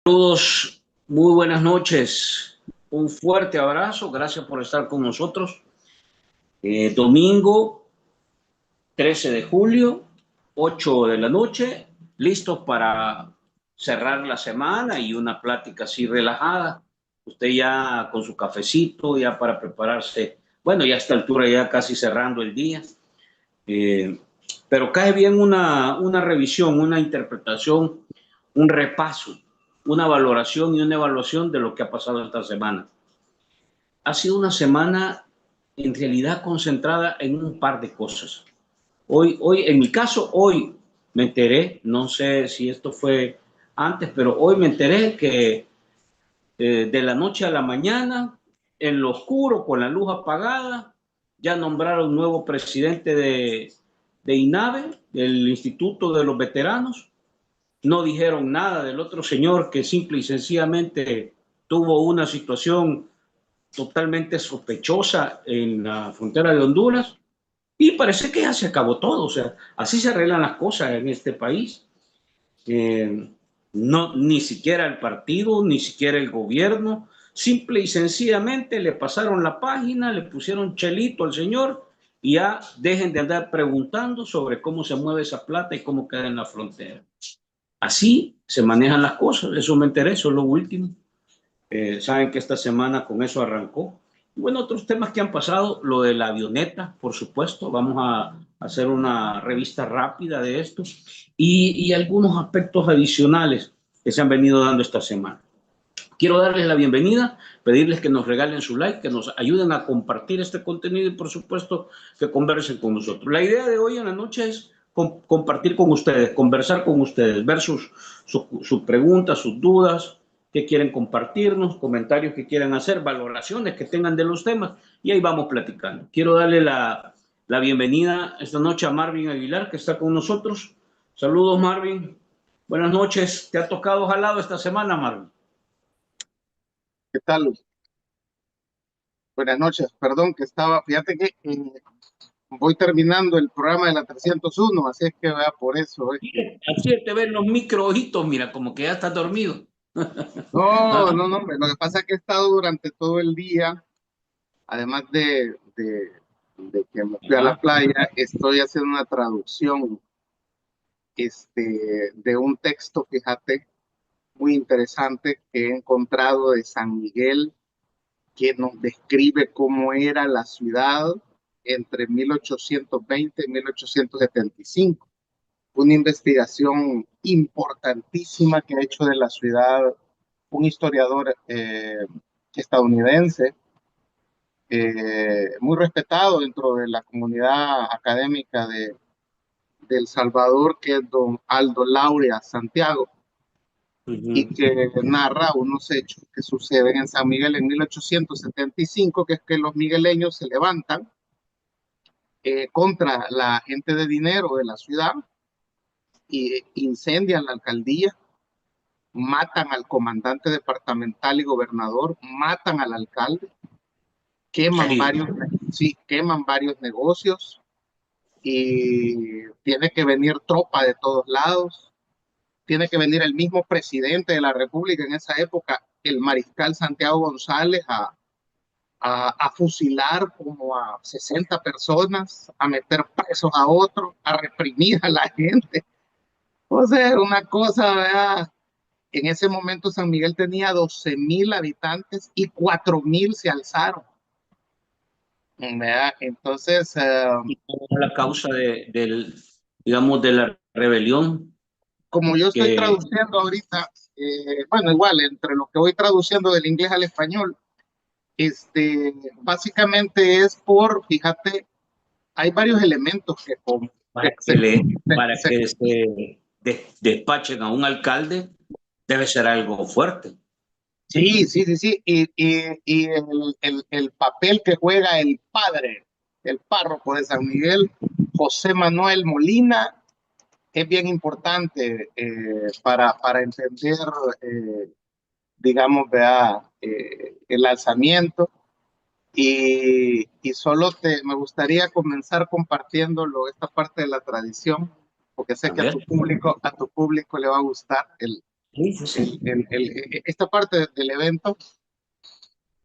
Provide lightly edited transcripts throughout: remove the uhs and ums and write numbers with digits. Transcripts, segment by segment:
Saludos, muy buenas noches, un fuerte abrazo, gracias por estar con nosotros. Domingo 13 de julio, 8 de la noche, listos para cerrar la semana y una plática así relajada. Usted ya con su cafecito, ya para prepararse, bueno, ya a esta altura ya casi cerrando el día. Eh, pero cae bien una revisión, una interpretación, un repaso, una valoración y una evaluación de lo que ha pasado esta semana. Ha sido una semana en realidad concentrada en un par de cosas. Hoy, en mi caso, hoy me enteré, no sé si esto fue antes, pero hoy me enteré que de la noche a la mañana, en lo oscuro, con la luz apagada, ya nombraron nuevo presidente de INAVE, del Instituto de los Veteranos. No dijeron nada del otro señor que simple y sencillamente tuvo una situación totalmente sospechosa en la frontera de Honduras. Y parece que ya se acabó todo. O sea, así se arreglan las cosas en este país. No, ni siquiera el partido, ni siquiera el gobierno, simple y sencillamente le pasaron la página, le pusieron chelito al señor y ya dejen de andar preguntando sobre cómo se mueve esa plata y cómo queda en la frontera. Así se manejan las cosas, eso me enteré, eso es lo último. Saben que esta semana con eso arrancó. Y bueno, otros temas que han pasado, lo de la avioneta, por supuesto, vamos a hacer una revista rápida de esto y algunos aspectos adicionales que se han venido dando esta semana. Quiero darles la bienvenida, pedirles que nos regalen su like, que nos ayuden a compartir este contenido y por supuesto que conversen con nosotros. La idea de hoy en la noche es compartir con ustedes, conversar con ustedes, ver sus preguntas, sus dudas, que quieren compartirnos, comentarios que quieran hacer, valoraciones que tengan de los temas y ahí vamos platicando. Quiero darle la bienvenida esta noche a Marvin Aguilar que está con nosotros. Saludos Marvin, buenas noches. ¿Te ha tocado jalado esta semana, Marvin? ¿Qué tal? Buenas noches. Perdón que estaba, fíjate que voy terminando el programa de la 301, así es que vea por eso. Así te ven los micro ojitos, mira, como que ya estás dormido. No, ¿Ah? no, no, hombre, lo que pasa es que he estado durante todo el día, además de que me fui a la Ajá. playa, estoy haciendo una traducción de un texto, fíjate, muy interesante que he encontrado de San Miguel, que nos describe cómo era la ciudad entre 1820 y 1875. Una investigación importantísima que ha hecho de la ciudad un historiador estadounidense, muy respetado dentro de la comunidad académica de El Salvador, que es don Aldo Laurea Santiago, y Uh-huh. que narra unos hechos que suceden en San Miguel en 1875, que es que los migueleños se levantan contra la gente de dinero de la ciudad y incendian la alcaldía, matan al comandante departamental y gobernador, matan al alcalde, queman Serio. varios, sí, queman varios negocios y tiene que venir tropa de todos lados, tiene que venir el mismo presidente de la República en esa época, el mariscal Santiago González, a fusilar como a 60 personas, a meter presos a otros, a reprimir a la gente. O sea, una cosa, ¿verdad? En ese momento San Miguel tenía 12,000 habitantes y 4,000 se alzaron, ¿verdad? Entonces, ¿Y cuál es la causa digamos, de la rebelión? como yo estoy Que traduciendo ahorita, bueno, igual, entre lo que voy traduciendo del inglés al español, básicamente es por, fíjate, hay varios elementos para para que se despachen a un alcalde debe ser algo fuerte. sí, sí, sí, sí, y el papel que juega el padre, el párroco de San Miguel, José Manuel Molina, es bien importante para entender, digamos, vea, el alzamiento. Y solo me gustaría comenzar compartiéndolo, esta parte de la tradición, porque sé A que ver, a tu público le va a gustar. Sí, sí, sí. Esta parte del evento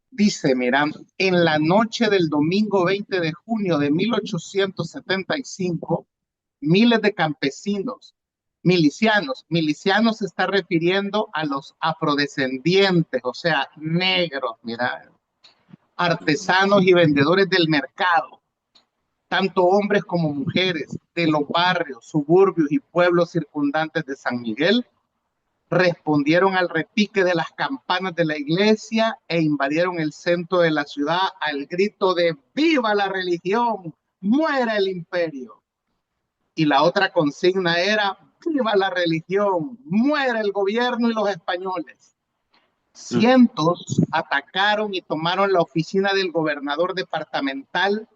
dice, mira, en la noche del domingo 20 de junio de 1875, miles de campesinos, milicianos se está refiriendo a los afrodescendientes, o sea, negros, mira, artesanos y vendedores del mercado, tanto hombres como mujeres de los barrios, suburbios y pueblos circundantes de San Miguel, respondieron al repique de las campanas de la iglesia e invadieron el centro de la ciudad al grito de ¡Viva la religión! ¡Muera el imperio! Y la otra consigna era ¡Viva la religión! ¡Muera el gobierno y los españoles! Mm. Cientos atacaron y tomaron la oficina del gobernador departamental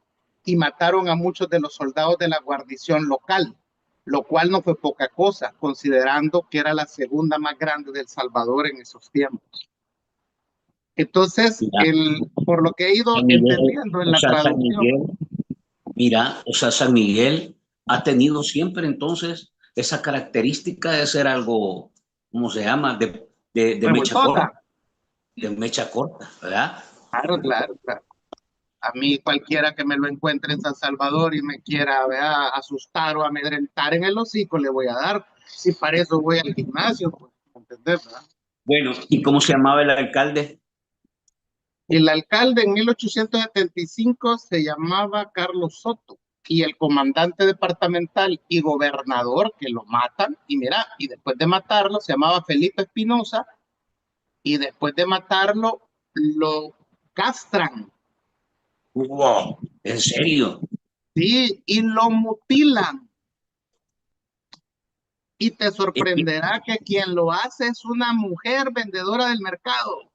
y mataron a muchos de los soldados de la guarnición local, lo cual no fue poca cosa, considerando que era la segunda más grande del Salvador en esos tiempos. Entonces, Mira, por lo que he ido San Miguel, entendiendo en o la sea, San traducción, Miguel, mira, o sea, San Miguel ha tenido siempre entonces esa característica de ser algo, ¿cómo se llama? De mecha revoltosa. corta, de mecha corta, ¿verdad? Claro, claro, claro. A mí cualquiera que me lo encuentre en San Salvador y me quiera, ¿verdad?, asustar o amedrentar en el hocico, le voy a dar. Si para eso voy al gimnasio, pues, ¿entendés, verdad? Bueno, ¿y cómo se llamaba el alcalde? El alcalde en 1875 se llamaba Carlos Soto y el comandante departamental y gobernador que lo matan, y mira, y después de matarlo se llamaba Felipe Espinosa, y después de matarlo lo castran, Wow, ¿en serio? ¿sí? Y lo mutilan. Y te Es que- sorprenderá que quien lo hace es una mujer vendedora del mercado,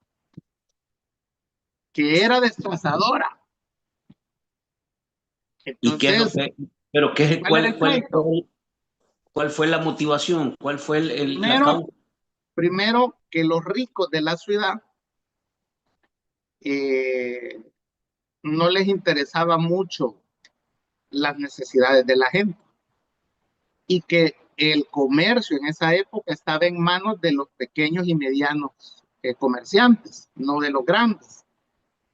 que era destrazadora. ¿Y qué es lo Entonces, que, pero qué, ¿cuál era el pleito? cuál fue la motivación? ¿Cuál fue la Primero, causa? primero que los ricos de la ciudad eh, no les interesaba mucho las necesidades de la gente y que el comercio en esa época estaba en manos de los pequeños y medianos comerciantes, no de los grandes.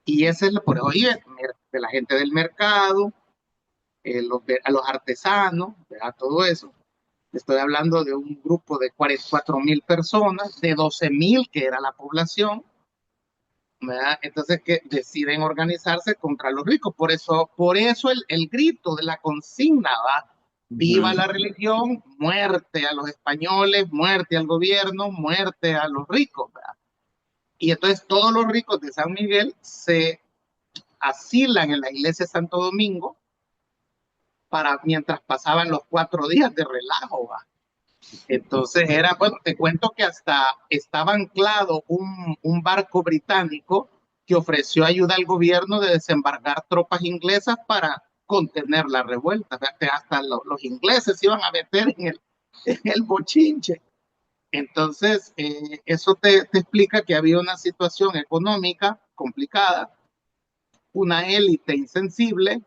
Y ese es por oye, de la gente del mercado, a los artesanos, ¿verdad? Todo eso. Estoy hablando de un grupo de 44.000 personas, de 12.000 que era la población, ¿verdad? Entonces que deciden organizarse contra los ricos. Por eso el grito de la consigna va, viva Ujú. la religión, muerte a los españoles, muerte al gobierno, muerte a los ricos, ¿verdad? Y entonces todos los ricos de San Miguel se asilan en la iglesia de Santo Domingo para mientras pasaban los 4 días de relajo, ¿va? Entonces era, bueno, te cuento que hasta estaba anclado un barco británico que ofreció ayuda al gobierno de desembarcar tropas inglesas para contener la revuelta. Hasta los ingleses se iban a meter en el bochinche. Entonces, eso te explica que había una situación económica complicada, una élite insensible,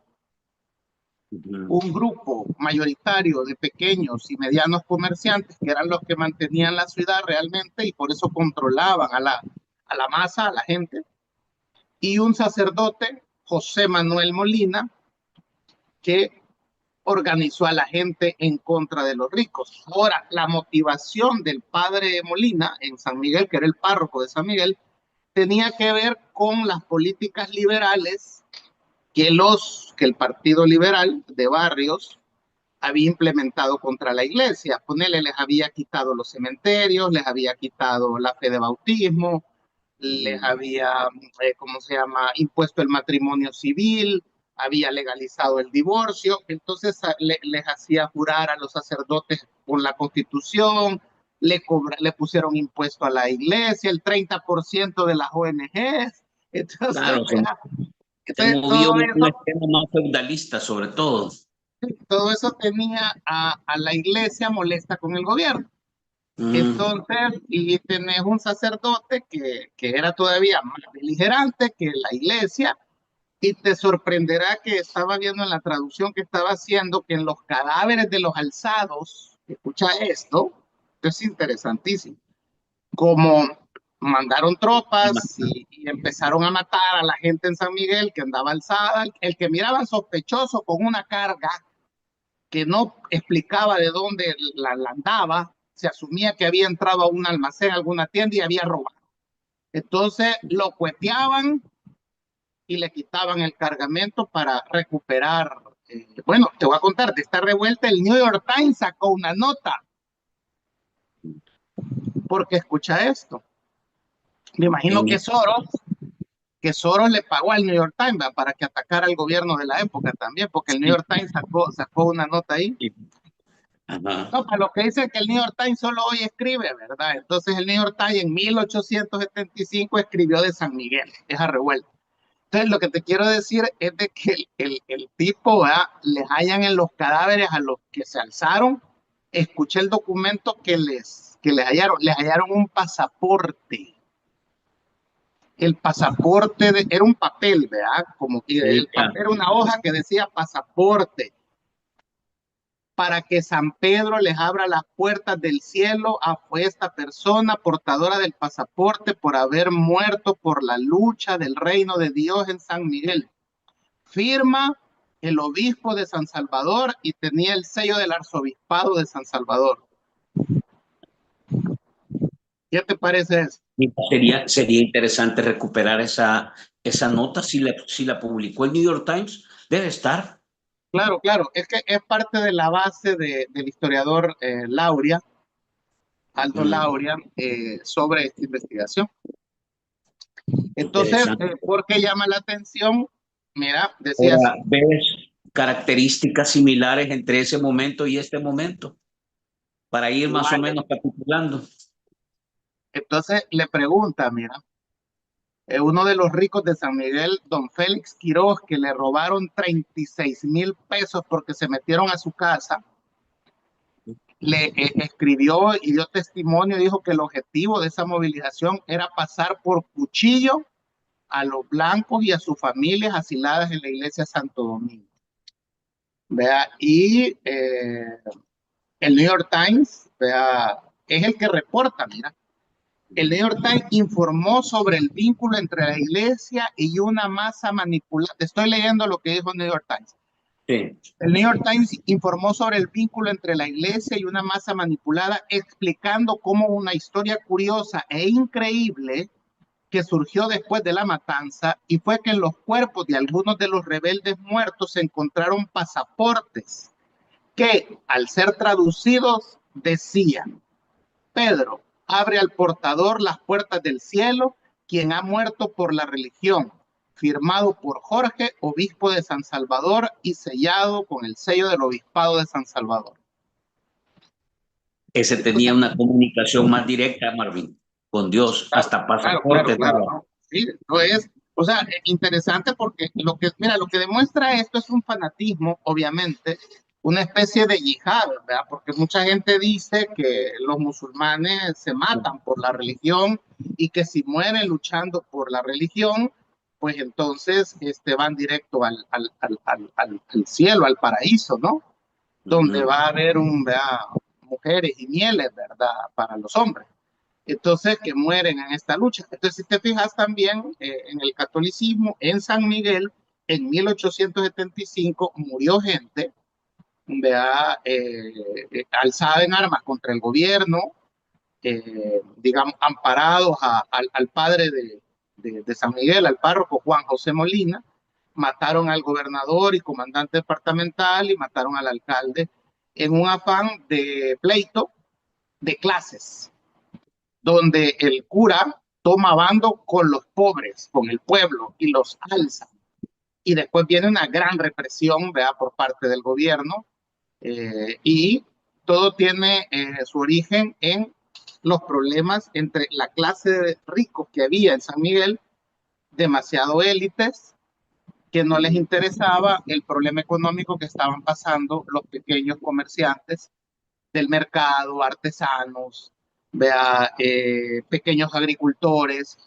Ujú. un grupo mayoritario de pequeños y medianos comerciantes que eran los que mantenían la ciudad realmente y por eso controlaban a la masa, a la gente, y un sacerdote, José Manuel Molina, que organizó a la gente en contra de los ricos. Ahora, la motivación del padre Molina en San Miguel, que era el párroco de San Miguel, tenía que ver con las políticas liberales que el Partido Liberal de Barrios había implementado contra la iglesia. Ponele, les había quitado los cementerios, les había quitado la fe de bautismo, les había, ¿cómo se llama?, impuesto el matrimonio civil, había legalizado el divorcio, entonces les hacía jurar a los sacerdotes por la constitución, le pusieron impuesto a la iglesia, el 30% de las ONGs, entonces, Claro, se entonces movió todo un eso esquema más feudalista, sobre todo. todo eso tenía a la iglesia molesta con el gobierno. Mm. Entonces, y tenés un sacerdote que era todavía más beligerante que la iglesia, y te sorprenderá que estaba viendo en la traducción que estaba haciendo que en los cadáveres de los alzados, escucha esto es interesantísimo, como mandaron tropas y empezaron a matar a la gente en San Miguel que andaba alzada, el que miraban sospechoso con una carga que no explicaba de dónde la andaba, se asumía que había entrado a un almacén, a alguna tienda y había robado. Entonces lo cueteaban y le quitaban el cargamento para recuperar. Bueno, te voy a contar, de esta revuelta el New York Times sacó una nota, porque escucha esto. Me imagino que Soros le pagó al New York Times, ¿verdad?, para que atacara al gobierno de la época también, porque el New York Times sacó una nota ahí. Ajá. No, para lo que dicen que el New York Times solo hoy escribe, ¿verdad? Entonces el New York Times en 1875 escribió de San Miguel, esa revuelta. Entonces lo que te quiero decir es de que el tipo, ¿verdad?, les hallan en los cadáveres a los que se alzaron. Escuché el documento que les hallaron un pasaporte. El pasaporte era un papel, ¿verdad? Como que Sí, el papel era una hoja que decía pasaporte, para que San Pedro les abra las puertas del cielo a esta persona portadora del pasaporte por haber muerto por la lucha del reino de Dios en San Miguel. Firma el obispo de San Salvador y tenía el sello del arzobispado de San Salvador. ¿Qué te parece eso? sería interesante recuperar esa nota si la publicó el New York Times. Debe estar. Claro, claro, es que es parte de la base del historiador Lauria, Aldo Lauria, sobre esta investigación. Entonces, Interesante. ¿por qué llama la atención? Mira, decía Ahora, así. ¿ves características similares entre ese momento y este momento? Para ir más o Igual. menos capitulando. Entonces le pregunta, mira, uno de los ricos de San Miguel, don Félix Quiroz, que le robaron 36,000 pesos porque se metieron a su casa, le escribió y dio testimonio, dijo que el objetivo de esa movilización era pasar por cuchillo a los blancos y a sus familias asiladas en la iglesia Santo Domingo. ¿Vea? Y el New York Times, ¿vea?, es el que reporta, mira. El New York Times informó sobre el vínculo entre la iglesia y una masa manipulada. Te estoy leyendo lo que dijo el New York Times. Sí. El New York Times informó sobre el vínculo entre la iglesia y una masa manipulada, explicando cómo una historia curiosa e increíble que surgió después de la matanza, y fue que en los cuerpos de algunos de los rebeldes muertos se encontraron pasaportes que, al ser traducidos, decían: Pedro, abre al portador las puertas del cielo, quien ha muerto por la religión, firmado por Jorge, obispo de San Salvador, y sellado con el sello del obispado de San Salvador. Ese tenía una comunicación más directa, Marvin, con Dios, Claro, hasta claro, claro, pasaporte claro, daba. ¿no? Sí, no es, o sea, interesante porque mira, lo que demuestra esto es un fanatismo, obviamente, una especie de yihad, ¿verdad? Porque mucha gente dice que los musulmanes se matan por la religión y que si mueren luchando por la religión, pues entonces van directo al cielo, al paraíso, ¿no? Donde va a haber ¿verdad?, mujeres y mieles, ¿verdad?, para los hombres. Entonces, que mueren en esta lucha. Entonces, si te fijas también en el catolicismo, en San Miguel, en 1875 murió gente, ¿verdad?, alzada en armas contra el gobierno, digamos, amparados al padre de San Miguel, al párroco Juan José Molina. Mataron al gobernador y comandante departamental y mataron al alcalde en un afán de pleito de clases, donde el cura toma bando con los pobres, con el pueblo, y los alza. Y después viene una gran represión, ¿verdad?, por parte del gobierno, y todo tiene su origen en los problemas entre la clase de ricos que había en San Miguel, demasiado élites, que no les interesaba el problema económico que estaban pasando los pequeños comerciantes del mercado, artesanos, vea, pequeños agricultores,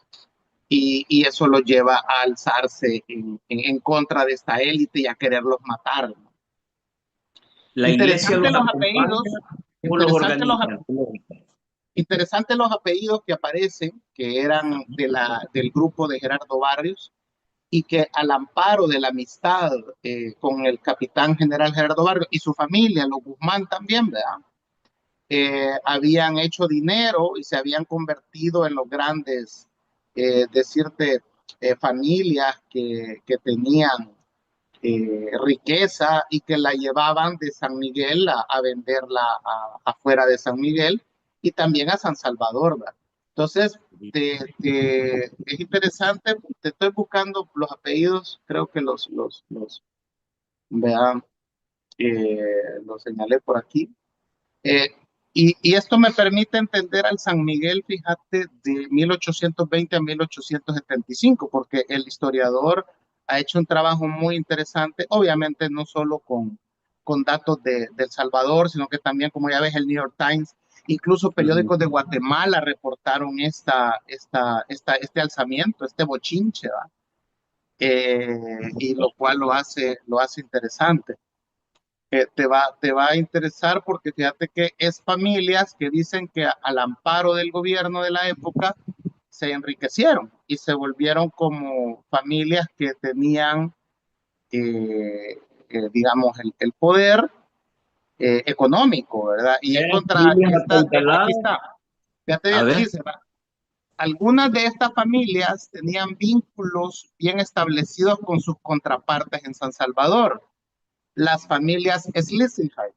y eso los lleva a alzarse en contra de esta élite y a quererlos matar. La iglesia Interesante los los acompaña apellidos, o los interesante los, organiza. Interesantes los apellidos que aparecen, que eran del grupo de Gerardo Barrios, y que al amparo de la amistad con el capitán general Gerardo Barrios y su familia, los Guzmán también, ¿verdad? Habían hecho dinero y se habían convertido en los grandes, decirte, familias que tenían riqueza y que la llevaban de San Miguel a venderla afuera de San Miguel y también a San Salvador, ¿verdad? Entonces, es interesante, te estoy buscando los apellidos, creo que vean, los señalé por aquí. Eh, y esto me permite entender al San Miguel, fíjate, de 1820 a 1875, porque el historiador ha hecho un trabajo muy interesante, obviamente no solo con datos de El Salvador, sino que también, como ya ves, el New York Times, incluso periódicos de Guatemala reportaron este alzamiento, este bochinche, ¿va? Y lo cual lo hace interesante. Te va a interesar porque fíjate que es familias que dicen que al amparo del gobierno de la época se enriquecieron y se volvieron como familias que tenían, digamos, el poder económico, ¿verdad? Y es Eran contra familias estas, aquí acauteladas. está, A fíjate, ver. dice, ¿verdad? Algunas de estas familias tenían vínculos bien establecidos con sus contrapartes en San Salvador. Las familias Schlesinger,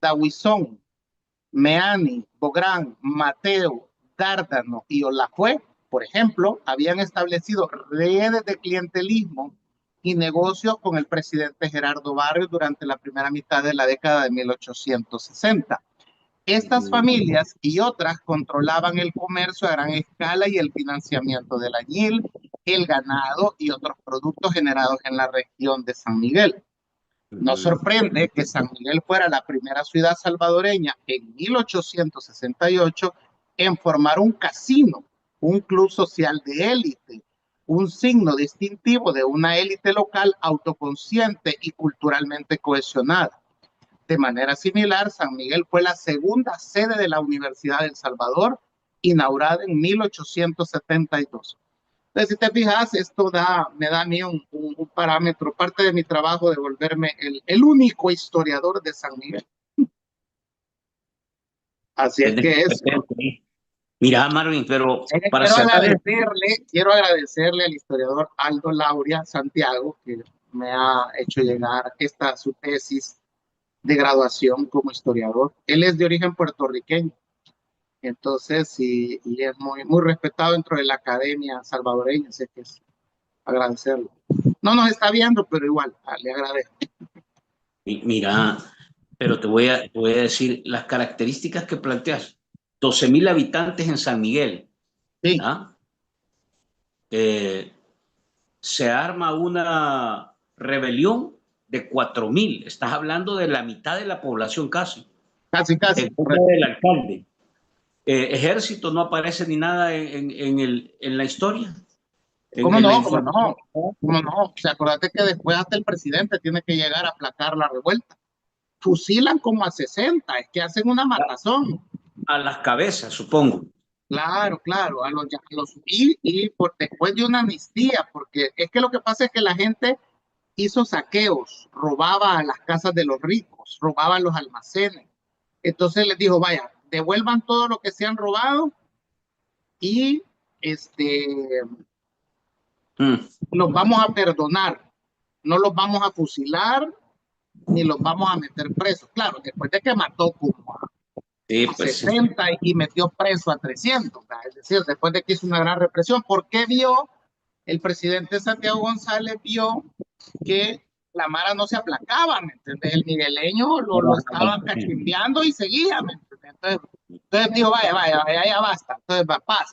Dawison, Meani, Bográn, Mateo, Dárdano y Olafue, por ejemplo, habían establecido redes de clientelismo y negocios con el presidente Gerardo Barrios durante la primera mitad de la década de 1860. Estas familias y otras controlaban el comercio a gran escala y el financiamiento del añil, el ganado y otros productos generados en la región de San Miguel. No sorprende que San Miguel fuera la primera ciudad salvadoreña en 1868 en formar un casino, un club social de élite, un signo distintivo de una élite local autoconsciente y culturalmente cohesionada. De manera similar, San Miguel fue la segunda sede de la Universidad de El Salvador, inaugurada en 1872. Entonces, si te fijas, me da a mí un parámetro, parte de mi trabajo de volverme el único historiador de San Miguel. Así es que es. Mira, Marvin, pero para Quiero cerrar, quiero agradecerle al historiador Aldo Lauria Santiago, que me ha hecho llegar su tesis de graduación como historiador. Él es de origen puertorriqueño, entonces, y es muy respetado dentro de la academia salvadoreña, así que es agradecerlo. No nos está viendo, pero igual, le agradezco. mira, pero te voy a decir las características que planteas. 12.000 habitantes en San Miguel. Sí, ¿Ah? Se arma una rebelión de 4.000. Estás hablando de la mitad de la población casi, casi, en contra correcto. del alcalde. Ejército no aparece ni nada en la historia, ¿Cómo en la no? ¿Cómo información. no? ¿Cómo no? O sea, acuérdate que después hasta el presidente tiene que llegar a aplacar la revuelta. Fusilan como a 60, es que hacen una matazón. A las cabezas, supongo. Claro, claro, después de una amnistía, porque es que lo que pasa es que la gente hizo saqueos, robaba a las casas de los ricos, robaba a los almacenes. Entonces les dijo, vaya, devuelvan todo lo que se han robado y Mm. los vamos a perdonar, no los vamos a fusilar ni los vamos a meter presos. Claro, después de que mató como Sí, a pues sí. 60 y metió preso a 300, es decir, después de que hizo una gran represión, porque vio, el presidente Santiago González vio que la Mara no se aplacaba, ¿me entiendes? El migueleño lo estaba cachimbeando y seguía, ¿me entiendes? Entonces dijo, vaya, ya basta. Entonces,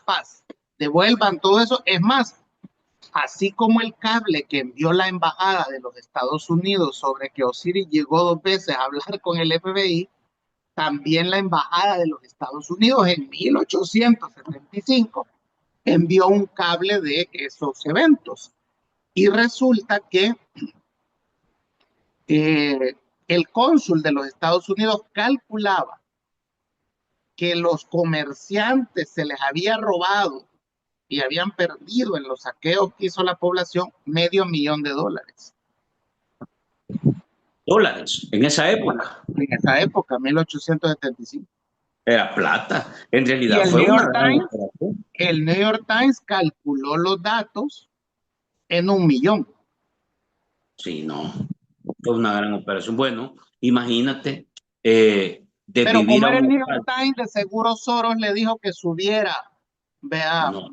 paz, devuelvan todo eso. Es más, así como el cable que envió la embajada de los Estados Unidos sobre que Osiris llegó 2 veces a hablar con el FBI, también la embajada de los Estados Unidos en 1875 envió un cable de esos eventos. Y resulta que el cónsul de los Estados Unidos calculaba que los comerciantes se les había robado y habían perdido en los saqueos que hizo la población $500,000. Dólares, en esa época. En esa época, 1875. Era plata. En Y realidad fue una gran operación. el New York Times calculó los datos en 1,000,000. Sí, no. Fue una gran operación. Bueno, imagínate Pero desvivir como a era el un New York local. Times, de seguro Soros le dijo que subiera, vea, No.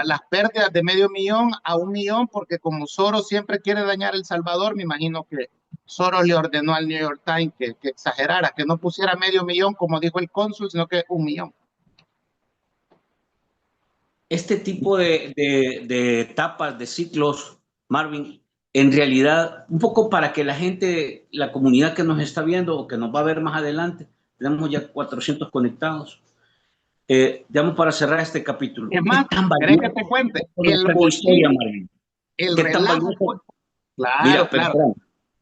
las pérdidas de 500,000 a 1,000,000, porque como Soros siempre quiere dañar El Salvador, me imagino que Soros le ordenó al New York Times que exagerara, que no pusiera 500,000, como dijo el cónsul, sino que 1,000,000. Este tipo de etapas, de ciclos, Marvin, en realidad, un poco para que la gente, la comunidad que nos está viendo o que nos va a ver más adelante, tenemos ya 400 conectados. Digamos, para cerrar este capítulo, Es ¿qué más, tan ¿querés que valioso te es cuente? El conocer la historia, bochín, Marvin? el ¿Qué tan relajo valioso? fue, claro, Mira, pero claro. espérame.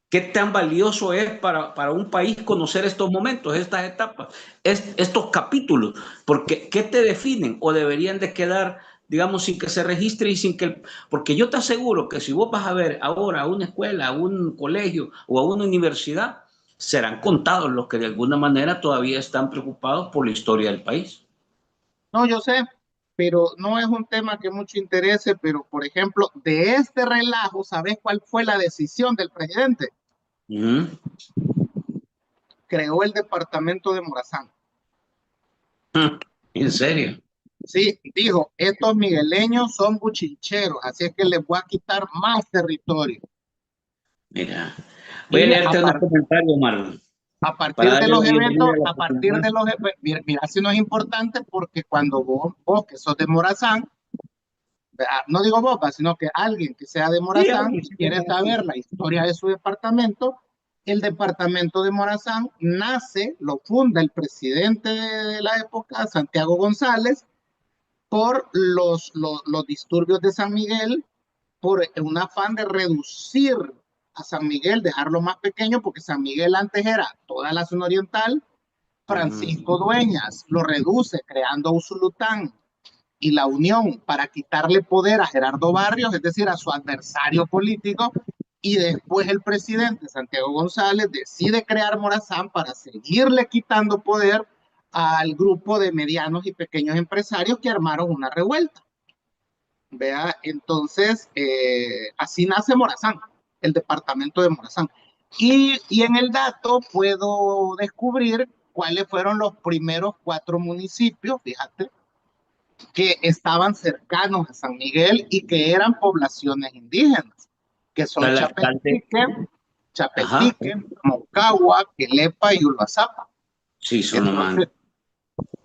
¿Qué tan valioso es para un país conocer estos momentos, estas etapas, estos capítulos? Porque, ¿qué te definen? ¿O deberían de quedar, digamos, sin que se registre y sin que... Porque yo te aseguro que si vos vas a ver ahora a una escuela, a un colegio o a una universidad, serán contados los que de alguna manera todavía están preocupados por la historia del país. No, yo sé, pero no es un tema que mucho interese, pero por ejemplo, de este relajo, ¿sabes cuál fue la decisión del presidente? Ujú. Creó el departamento de Morazán. ¿En serio? Sí, dijo, estos migueleños son buchincheros, así es que les voy a quitar más territorio. Mira, voy a Y leerte unos comentarios, Marlon, a para partir de darle los la bienvenida eventos, a la a partir comunidad. de los, mira, mira, si no es importante porque cuando vos que sos de Morazán, no digo vos, sino que alguien que sea de Sí, Morazán alguien, sí, quiere saber la historia de su departamento, el departamento de Morazán nace, lo funda el presidente de la época, Santiago González, por los disturbios de San Miguel, por un afán de reducir a San Miguel, dejarlo más pequeño, porque San Miguel antes era toda la zona oriental. Francisco Dueñas lo reduce creando Usulután y la Unión para quitarle poder a Gerardo Barrios, es decir, a su adversario político, y después el presidente Santiago González decide crear Morazán para seguirle quitando poder al grupo de medianos y pequeños empresarios que armaron una revuelta. Vea, entonces, así nace Morazán, el departamento de Morazán. Y en el dato puedo descubrir cuáles fueron los primeros 4 municipios, fíjate, que estaban cercanos a San Miguel y que eran poblaciones indígenas, que son Al alcalde. Ajá, Chapeltique, Moncagua, Quelepa y Ulvazapa. sí, son los más. Entonces,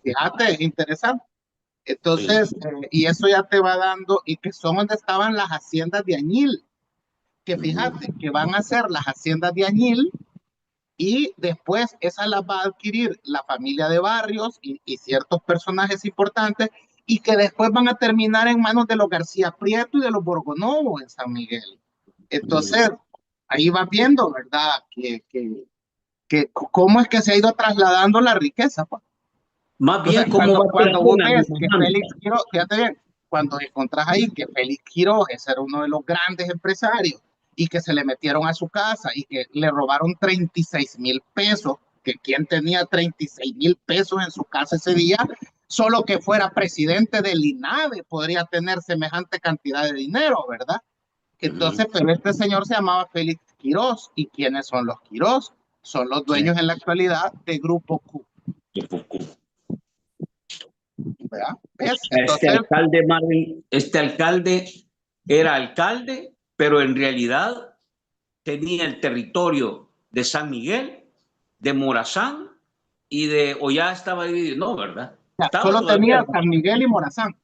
fíjate, es interesante. Sí. Entonces, y eso ya te va dando, y que son donde estaban las haciendas de Añil, que fíjate, que van a ser las haciendas de Añil, y después esa las va a adquirir la familia de Barrios y ciertos personajes importantes, y que después van a terminar en manos de los García Prieto y de los Borgonovo en San Miguel. Entonces, ahí vas viendo, ¿verdad? Que cómo es que se ha ido trasladando la riqueza, pues. Más O sea, bien, ¿cómo va a ser cuando vos una ves que Dinámica? Félix Quiroz, fíjate bien, cuando encontrás ahí que Félix Quiroz era uno de los grandes empresarios y que se le metieron a su casa y que le robaron 36,000 pesos, que quien tenía 36,000 pesos en su casa ese día, solo que fuera presidente del INAVE podría tener semejante cantidad de dinero, ¿verdad? Entonces, pero este señor se llamaba Félix Quiroz. ¿Y quiénes son los Quiroz? Son los dueños en la actualidad de Grupo Q. ¿Verdad? ¿Ves? Este Entonces, alcalde, Marvin, este alcalde era alcalde, pero en realidad tenía el territorio de San Miguel, de Morazán o ya estaba dividido, no, ¿verdad? ya, Estaba solo todavía tenía San Miguel y Morazán.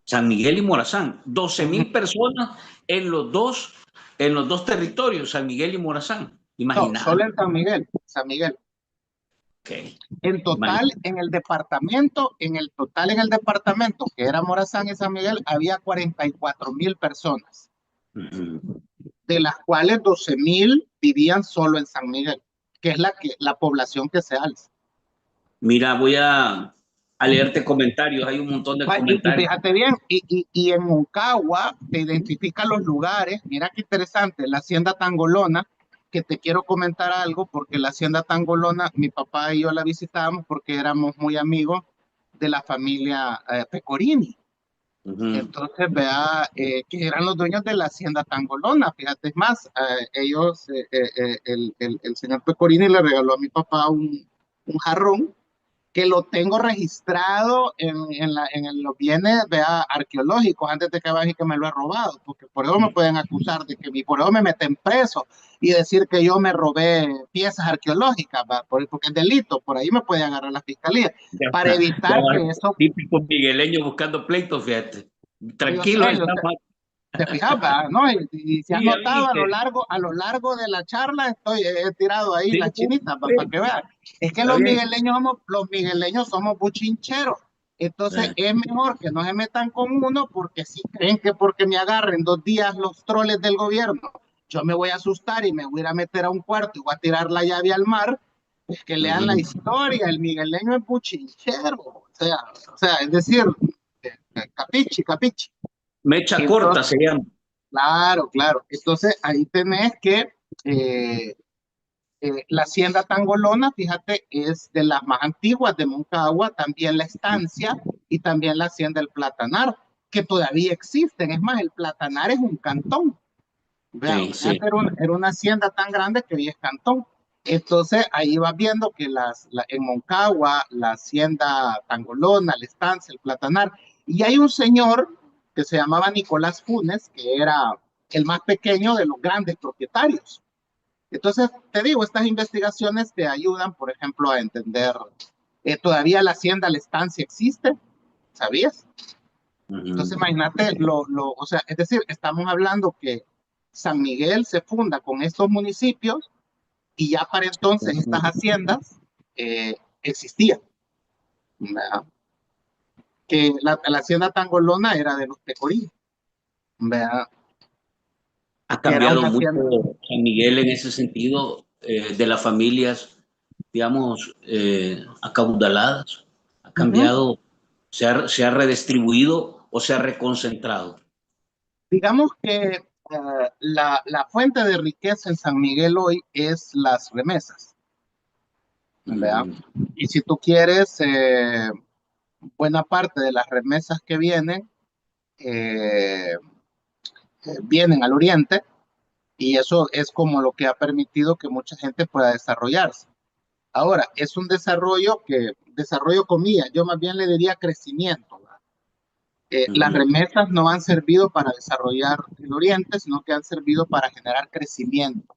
San Miguel y Morazán, 12,000 No, personas en los dos territorios, San Miguel y Morazán. solo Imagínate. en San Miguel. San Miguel. Okay. En total, en el departamento, que era Morazán y San Miguel, había 44,000 personas, de las cuales 12,000 vivían solo en San Miguel, que es la población que se alza. Mira, a leerte comentarios, hay un montón de Y comentarios. fíjate bien, y en Moncagua te identifica los lugares. Mira qué interesante, la Hacienda Tangolona, que te quiero comentar algo, porque la Hacienda Tangolona, mi papá y yo la visitamos porque éramos muy amigos de la familia Pecorini. Ujú. Entonces, vea, que eran los dueños de la Hacienda Tangolona. Fíjate, es más, ellos, el señor Pecorini le regaló a mi papá un jarrón que lo tengo registrado en los bienes, vea, arqueológicos, antes de que vaya y que me lo he robado, porque por eso me pueden acusar de que por eso me meten preso y decir que yo me robé piezas arqueológicas, ¿va? Porque es delito, por ahí me puede agarrar la fiscalía, Ya, para ya evitar va, que eso, típico migueleño buscando pleitos, fíjate. yo Tranquilo, sé, está mal. te fijas, ¿va? ¿No? Y si has Sí, ya notado viste. a lo largo de la charla, he tirado ahí Sí, las sí, chinitas para sí, que vean. Es que está bien. los migueleños somos buchincheros. Entonces Eh, es mejor que no se metan con uno porque si creen que porque me agarren 2 días los troles del gobierno, yo me voy a asustar y me voy a ir a meter a un cuarto y voy a tirar la llave al mar, pues que lean la ujú. historia. El migueleño es buchinchero. Es decir, capichi, capichi. Mecha corta Entonces, se llama. claro, claro. Entonces ahí tenés que eh, la hacienda Tangolona, fíjate, es de las más antiguas de Moncagua, también la estancia y también la hacienda El Platanar, que todavía existen. Es más, el Platanar es un cantón. Vean, Sí, sí. antes era una hacienda tan grande que hoy es cantón. Entonces ahí vas viendo que en Moncagua, la hacienda Tangolona, la estancia, el Platanar, y hay un señor que se llamaba Nicolás Funes, que era el más pequeño de los grandes propietarios. Entonces, te digo, estas investigaciones te ayudan, por ejemplo, a entender, todavía la hacienda, la estancia existe, ¿sabías? Entonces, Ujú, imagínate, o sea, es decir, estamos hablando que San Miguel se funda con estos municipios y ya para entonces estas ujú. haciendas existían. ¿Verdad? Que la hacienda Tangolona era de los Pecorí, ¿verdad? Ha Que era cambiado una mucho hacienda. San Miguel en ese sentido, de las familias, digamos, acaudaladas. Ha Ujú. cambiado, se ha redistribuido o se ha reconcentrado. Digamos que la fuente de riqueza en San Miguel hoy es las remesas, ¿verdad? Ujú, Y si tú quieres, buena parte de las remesas que eh, vienen al oriente y eso es como lo que ha permitido que mucha gente pueda desarrollarse. Ahora, es un desarrollo comillas, yo más bien le diría crecimiento. Las ujú, remesas no han servido para desarrollar el oriente, sino que han servido para generar crecimiento.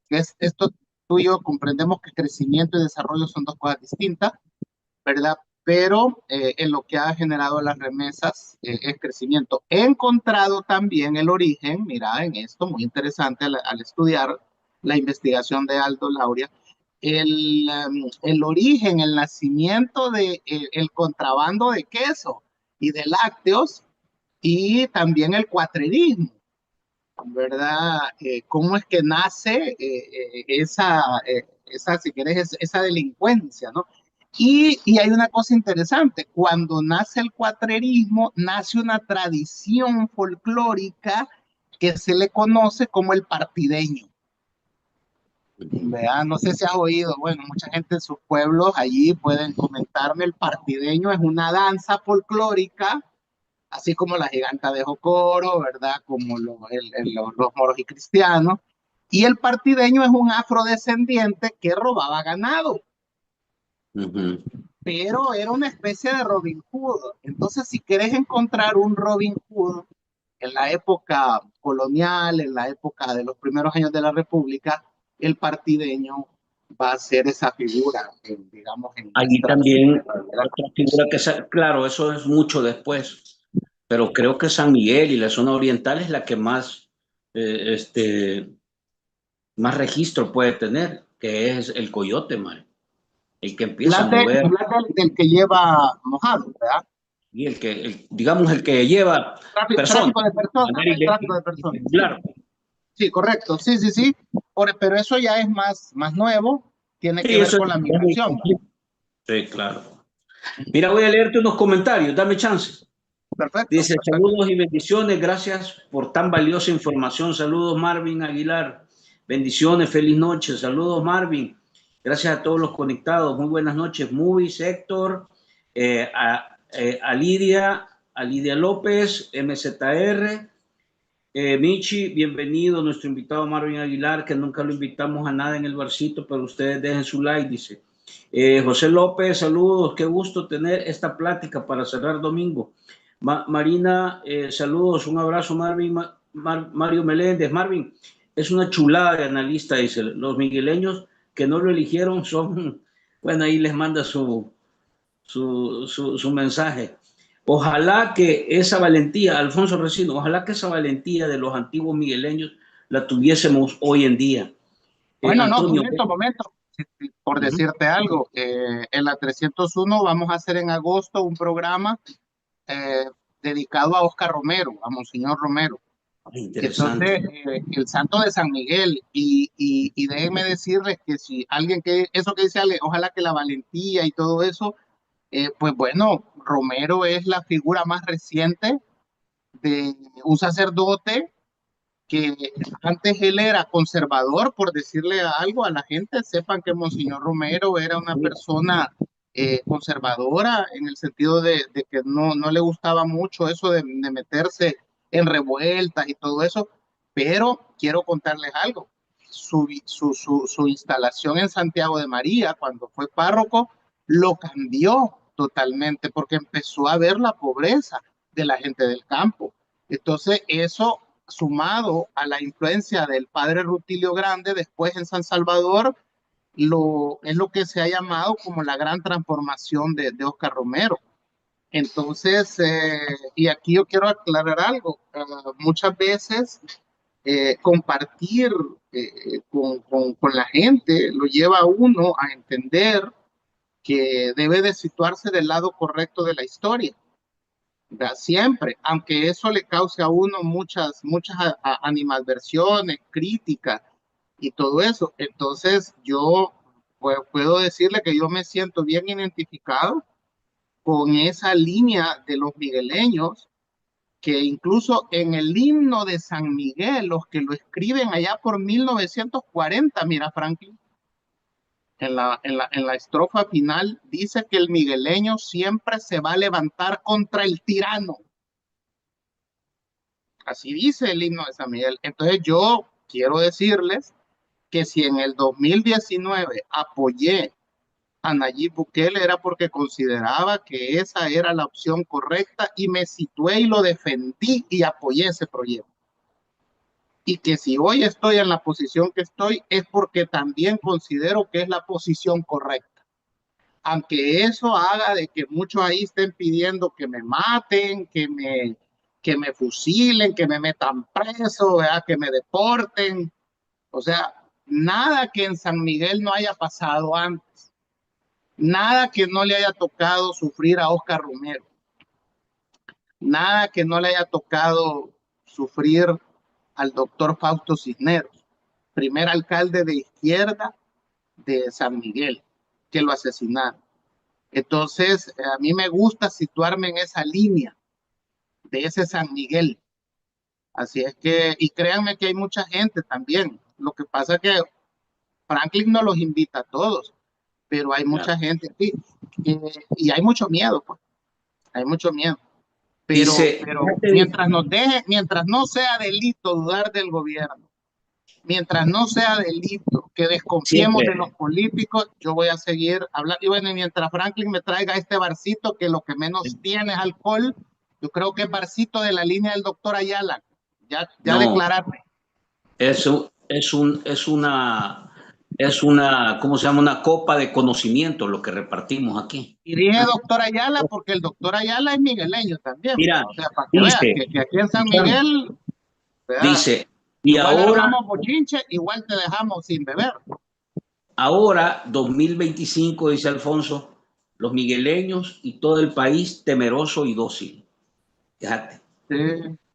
Esto tú y yo comprendemos que crecimiento y desarrollo son dos cosas distintas, ¿verdad? Pero en lo que ha generado las remesas es crecimiento. He encontrado también el origen, mira, en esto, muy interesante al estudiar la investigación de Aldo Lauria, el origen, el nacimiento de el contrabando de queso y de lácteos y también el cuatrerismo, ¿verdad? ¿Cómo es que nace esa, si querés, esa delincuencia, ¿no? Y hay una cosa interesante, cuando nace el cuatrerismo, nace una tradición folclórica que se le conoce como el partideño. ujú. ¿Verdad? No sé si has oído, bueno, mucha gente en sus pueblos allí pueden comentarme, el partideño es una danza folclórica así como la giganta de Jocoro, ¿verdad? Como los moros y cristianos. Y el partideño es un afrodescendiente que robaba ganado, Ujú. pero era una especie de Robin Hood. Entonces, si quieres encontrar un Robin Hood en la época colonial, en la época de los primeros años de la República, el partideño va a ser esa figura, digamos, en Allí nuestra también realidad. otra figura claro, eso es mucho después, pero creo que San Miguel y la zona oriental es la que más, más registro puede tener, que es el coyote, man, el que empieza a mover Hablas del que lleva mojado, ¿verdad? y digamos, el que lleva personas, Tráfico de personas, manera el tráfico de personas. Sí, irregular. sí, correcto. Sí, sí, sí. Pero eso ya es más nuevo, tiene que Sí, ver eso con la es muy migración. complejo. Sí, claro. Mira, voy a leerte unos comentarios, dame chance. Perfecto, Dice, perfecto. saludos y bendiciones, gracias por tan valiosa información. Saludos, Marvin Aguilar. Bendiciones, feliz noche. Saludos, Marvin. Gracias a todos los conectados. Muy buenas noches. Movies, Héctor, a Lidia López, MZR. Michi, bienvenido, nuestro invitado Marvin Aguilar, que nunca lo invitamos a nada en el barcito, pero ustedes dejen su like, dice. José López, saludos, qué gusto tener esta plática para cerrar domingo. Marina, saludos, un abrazo, Marvin. Mario Meléndez, Marvin, es una chulada de analista, dice. Los migueleños que no lo eligieron son, bueno, ahí les manda su mensaje. Ojalá que esa valentía, Alfonso Resino, ojalá que esa valentía de los antiguos migueleños la tuviésemos hoy en día. Bueno, no, Antonio. momento. Por Uh -huh. decirte algo, en la 301 vamos a hacer en agosto un programa dedicado a Oscar Romero, a Monseñor Romero. Interesante. Entonces, el santo de San Miguel, y déjenme decirles que si alguien que, eso que dice Ale, ojalá que la valentía y todo eso, pues bueno, Romero es la figura más reciente de un sacerdote que antes él era conservador, por decirle algo a la gente, sepan que Monseñor Romero era una persona conservadora en el sentido de que no le gustaba mucho eso de meterse en revueltas y todo eso, pero quiero contarles algo. Su instalación en Santiago de María, cuando fue párroco, lo cambió totalmente porque empezó a ver la pobreza de la gente del campo. Entonces, eso sumado a la influencia del padre Rutilio Grande después en San Salvador, es lo que se ha llamado como la gran transformación de Oscar Romero. Entonces, y aquí yo quiero aclarar algo, muchas veces compartir con la gente lo lleva a uno a entender que debe de situarse del lado correcto de la historia. Siempre, aunque eso le cause a uno muchas animadversiones, críticas y todo eso. Entonces, yo puedo decirle que yo me siento bien identificado con esa línea de los migueleños, que incluso en el himno de San Miguel, los que lo escriben allá por 1940, mira, Franklin, en la estrofa final dice que el migueleño siempre se va a levantar contra el tirano. Así dice el himno de San Miguel. Entonces yo quiero decirles que si en el 2019 apoyé a Nayib Bukele era porque consideraba que esa era la opción correcta y me situé y lo defendí y apoyé ese proyecto. Y que si hoy estoy en la posición que estoy es porque también considero que es la posición correcta. Aunque eso haga de que muchos ahí estén pidiendo que me maten, que me fusilen, que me metan preso, ¿verdad? Que me deporten. O sea, nada que en San Miguel no haya pasado antes. Nada que no le haya tocado sufrir a Oscar Romero. Nada que no le haya tocado sufrir al doctor Fausto Cisneros, primer alcalde de izquierda de San Miguel, que lo asesinaron. Entonces, a mí me gusta situarme en esa línea de ese San Miguel. Así es que, y créanme que hay mucha gente también. Lo que pasa es que Franklin no los invita a todos, pero hay Claro. mucha gente aquí. Y hay mucho miedo, pues. Hay mucho miedo. Dice, Pero mientras no sea delito dudar del gobierno, mientras no sea delito que desconfiemos de los siempre. políticos, yo voy a seguir hablando. Y bueno, mientras Franklin me traiga este barcito, que lo que menos tiene es alcohol, yo creo que es barcito de la línea del doctor Ayala. Ya No, declararme. eso es una, ¿cómo se llama? Una copa de conocimiento lo que repartimos aquí. Y dije doctor Ayala porque el doctor Ayala es migueleño también. Mira, O sea, para que veas dice, que aquí en San Miguel, ¿verdad? dice, y Igual ahora, armamos bochinche, igual te dejamos sin beber. ahora 2025, dice Alfonso, los migueleños y todo el país temeroso y dócil. Fíjate. Sí,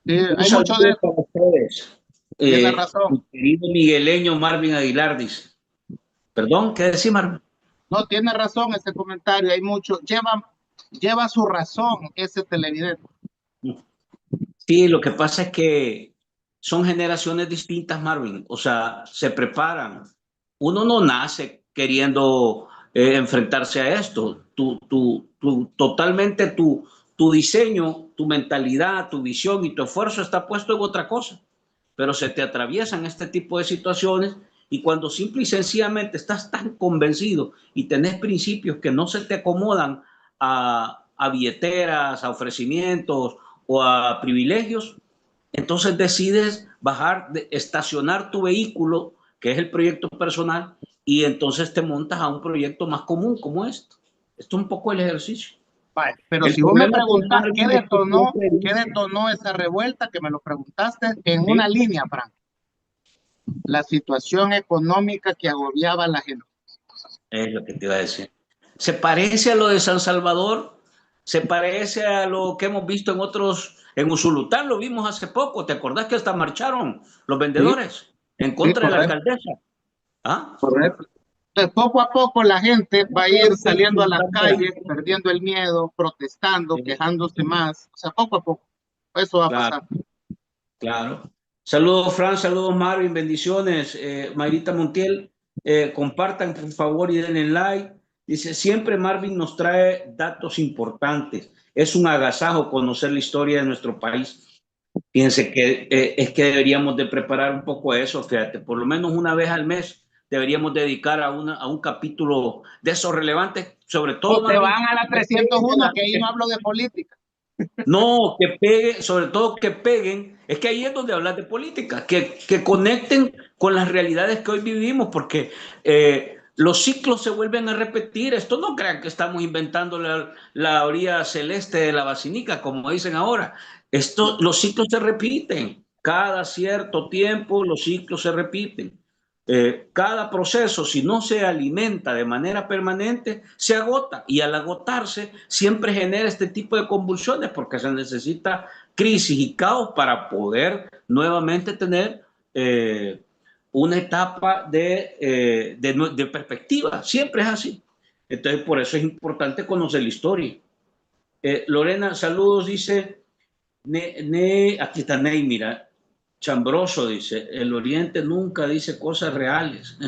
sí, Un hay mucho de saludo eso. para ustedes. Tiene razón. Mi querido migueleño Marvin Aguilar dice. Perdón, ¿qué decís, Marvin? No, tiene razón ese comentario. Hay mucho. lleva su razón ese televidente. Sí, lo que pasa es que son generaciones distintas, Marvin. O sea, se preparan. Uno no nace queriendo enfrentarse a esto. Totalmente tu diseño, tu mentalidad, tu visión y tu esfuerzo está puesto en otra cosa. Pero se te atraviesan este tipo de situaciones y cuando simple y sencillamente estás tan convencido y tenés principios que no se te acomodan a billeteras, a ofrecimientos o a privilegios, entonces decides bajar, estacionar tu vehículo, que es el proyecto personal, y entonces te montas a un proyecto más común como esto. Esto es un poco el ejercicio. Vale, pero El si vos me problema con preguntás Marvin es que siempre qué dice, detonó esa revuelta, que me lo preguntaste en una ¿sí? línea, Frank, la situación económica que agobiaba a la gente. Es lo que te iba a decir. Se parece a lo de San Salvador, se parece a lo que hemos visto en otros, en Usulután lo vimos hace poco, ¿te acordás que hasta marcharon los Sí, vendedores en sí, contra de la correcto, alcaldesa? ¿Ah? correcto. Entonces, poco a poco la gente va a ir saliendo a las calles, perdiendo el miedo, protestando, Sí, quejándose más. O sea, poco a poco. Eso va a claro, pasar. claro. Saludos, Fran, saludos, Marvin, bendiciones. Mayrita Montiel, compartan por favor y denle like. Dice, siempre Marvin nos trae datos importantes. Es un agasajo conocer la historia de nuestro país. Fíjense que es que deberíamos de preparar un poco eso, fíjate, por lo menos una vez al mes deberíamos dedicar a un capítulo de esos relevantes, sobre O todo, se Marvin, van a la que peguen 301, que ahí no hablo de política. no, que peguen, sobre todo que peguen, es que ahí es donde hablas de política, que conecten con las realidades que hoy vivimos, porque los ciclos se vuelven a repetir. Esto no crean que estamos inventando la orilla celeste de la vacinica, como dicen ahora. Los ciclos se repiten. Cada cierto tiempo los ciclos se repiten. Cada proceso, si no se alimenta de manera permanente, se agota y al agotarse siempre genera este tipo de convulsiones porque se necesita crisis y caos para poder nuevamente tener una etapa de perspectiva. Siempre es así. Entonces, por eso es importante conocer la historia. Lorena, saludos, dice. Aquí está Ney, mira. Chambroso dice, el Oriente nunca dice cosas reales.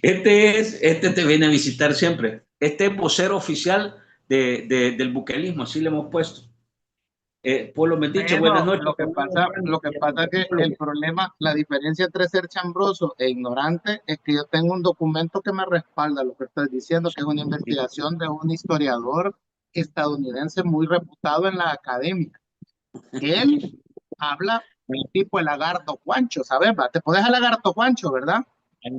Este te viene a visitar siempre. Este es vocero oficial del buquelismo, así le hemos puesto. Pueblo Metiche, buenas Bueno, noches. Saludos, lo que pasa es que el problema, la diferencia entre ser chambroso e ignorante es que yo tengo un documento que me respalda lo que estoy diciendo, que es una investigación de un historiador estadounidense muy reputado en la academia. Él habla tipo el lagarto Juancho, ¿sabes? ¿Te podés al lagarto Juancho, verdad?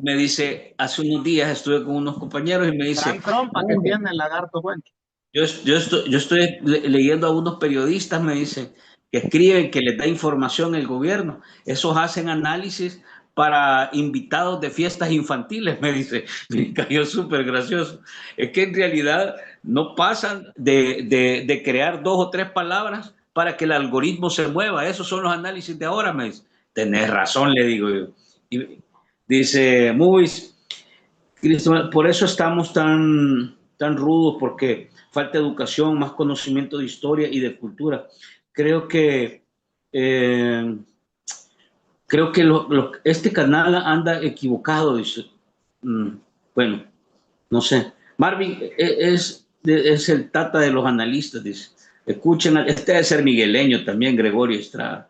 Me dice, hace unos días estuve con unos compañeros y me Gran dice, trompa que tiene el lagarto Juancho. yo estoy leyendo a unos periodistas, me dicen, que escriben, que les da información el gobierno. Esos hacen análisis para invitados de fiestas infantiles, me dice. Me cayó súper gracioso. Es que en realidad no pasan de crear dos o tres palabras para que el algoritmo se mueva. Esos son los análisis de ahora, me dice. Tenés razón, le digo yo. Y dice, muy, Cristóbal, por eso estamos tan rudos, porque falta educación, más conocimiento de historia y de cultura. Creo que, eh, creo que este canal anda equivocado, dice. Mm, bueno, no sé. Marvin es el tata de los analistas, dice. Escuchen, este debe ser migueleño también, Gregorio Estrada.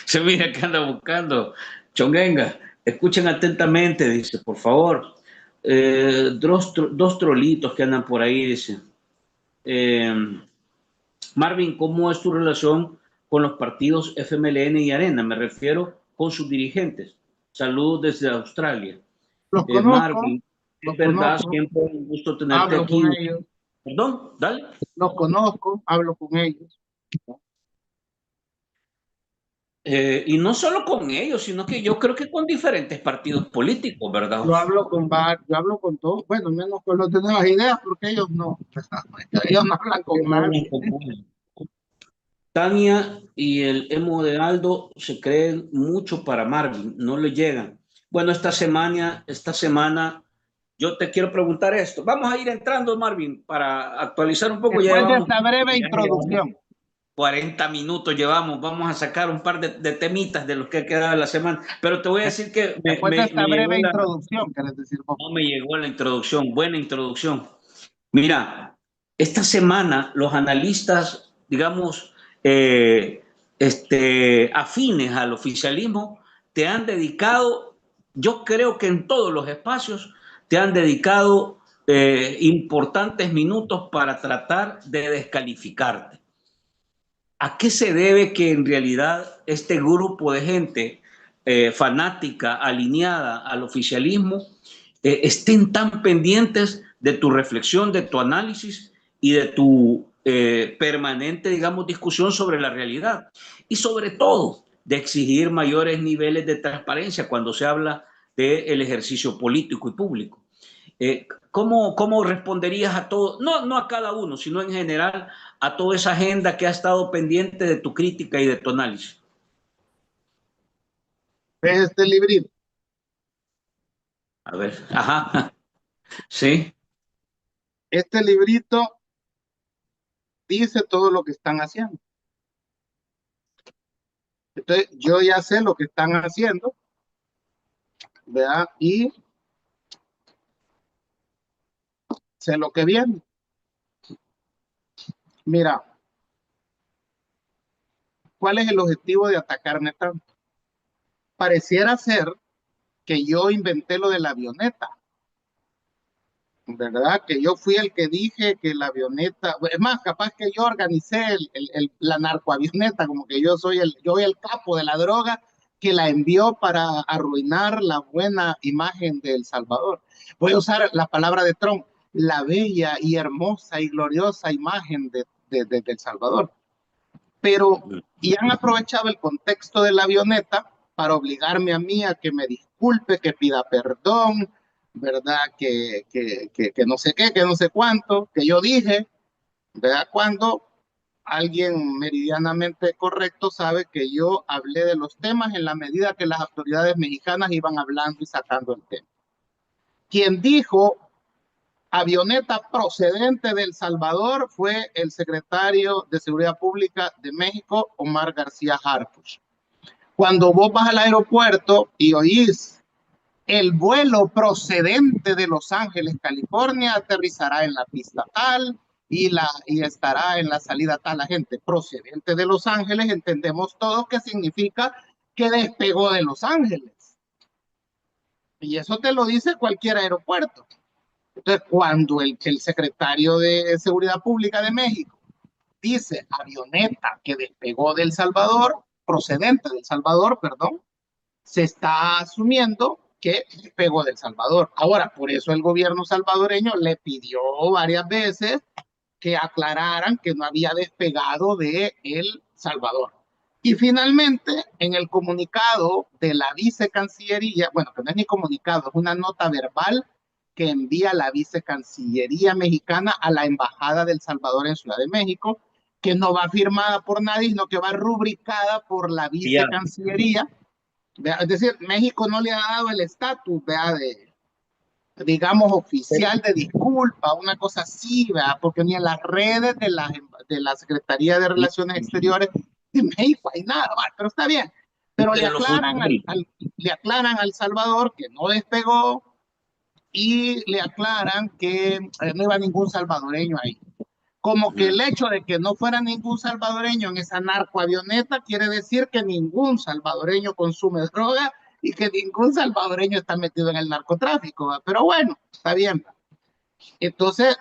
Se mira que anda buscando. Chongenga, escuchen atentamente, dice, por favor. Dos trolitos que andan por ahí, dice. Eh, Marvin, ¿cómo es tu relación con los partidos FMLN y Arena? Me refiero con sus dirigentes. Saludos desde Australia. Marvin, es Los verdad, conozco, siempre un gusto tenerte hablo con aquí. ellos, Perdón, dale. los conozco, hablo con ellos. Y no solo con ellos, sino que yo creo que con diferentes partidos políticos, ¿verdad? Yo hablo con todos, bueno, menos con los de Nuevas Ideas, porque ellos no, ellos no hablan con No hablan nadie. con nadie. Tania y el emo de Aldo se creen mucho para Marvin, no le llegan. Bueno, esta semana yo te quiero preguntar esto. Vamos a ir entrando, Marvin, para actualizar un poco. Ya Después de llevamos, esta breve ya llevamos introducción, 40 minutos, llevamos. Vamos a sacar un par de temitas de los que ha quedado la semana. Pero te voy a decir que después de esta me llegó breve la, introducción, ¿querés decir vos? no me llegó la introducción, buena introducción. Mira, esta semana los analistas, digamos, afines al oficialismo, te han dedicado, yo creo que en todos los espacios, te han dedicado importantes minutos para tratar de descalificarte. ¿A qué se debe que en realidad este grupo de gente fanática, alineada al oficialismo, estén tan pendientes de tu reflexión, de tu análisis y de tu permanente, digamos, discusión sobre la realidad? Y sobre todo, de exigir mayores niveles de transparencia cuando se habla del ejercicio político y público. ¿Cómo responderías a todo? No, no a cada uno, sino en general a toda esa agenda que ha estado pendiente de tu crítica y de tu análisis. ¿Ves este librito? A ver, ajá, sí, Este librito dice todo lo que están haciendo. Entonces, yo ya sé lo que están haciendo, ¿verdad? Y sé lo que viene. Mira, ¿cuál es el objetivo de atacarme tanto? Pareciera ser que yo inventé lo de la avioneta, ¿verdad? Que yo fui el que dije que la avioneta, es más, capaz que yo organicé la narcoavioneta, como que yo soy el capo de la droga que la envió para arruinar la buena imagen de El Salvador. Voy a usar la palabra de Trump, la bella y hermosa y gloriosa imagen de El Salvador. Pero, y han aprovechado el contexto de la avioneta para obligarme a mí a que me disculpe, que pida perdón, ¿verdad? Que no sé qué, que no sé cuánto, que yo dije, ¿verdad? Cuando alguien meridianamente correcto sabe que yo hablé de los temas en la medida que las autoridades mexicanas iban hablando y sacando el tema. Quien dijo avioneta procedente de El Salvador fue el secretario de Seguridad Pública de México, Omar García Harfuch. Cuando vos vas al aeropuerto y oís el vuelo procedente de Los Ángeles, California, aterrizará en la pista tal y estará en la salida tal. La gente procedente de Los Ángeles, entendemos todos que significa que despegó de Los Ángeles. Y eso te lo dice cualquier aeropuerto. Entonces, cuando el secretario de Seguridad Pública de México dice avioneta que despegó del Salvador, procedente del Salvador, perdón, se está asumiendo que despegó del Salvador. Ahora, por eso el gobierno salvadoreño le pidió varias veces que aclararan que no había despegado de El Salvador. Y finalmente, en el comunicado de la vicecancillería, bueno, que no es ni comunicado, es una nota verbal que envía la vicecancillería mexicana a la embajada del Salvador en Ciudad de México, que no va firmada por nadie, sino que va rubricada por la ya, vicecancillería. Es decir, México no le ha dado el estatus de, digamos, oficial de disculpa, una cosa así, ¿verdad? Porque ni en las redes de la Secretaría de Relaciones Exteriores de México hay nada, ¿verdad? Pero está bien. Pero de los funcionarios. le aclaran al Salvador que no despegó y le aclaran que no iba ningún salvadoreño ahí. Como que el hecho de que no fuera ningún salvadoreño en esa narcoavioneta quiere decir que ningún salvadoreño consume droga y que ningún salvadoreño está metido en el narcotráfico. ¿Va? Pero bueno, está bien. Entonces,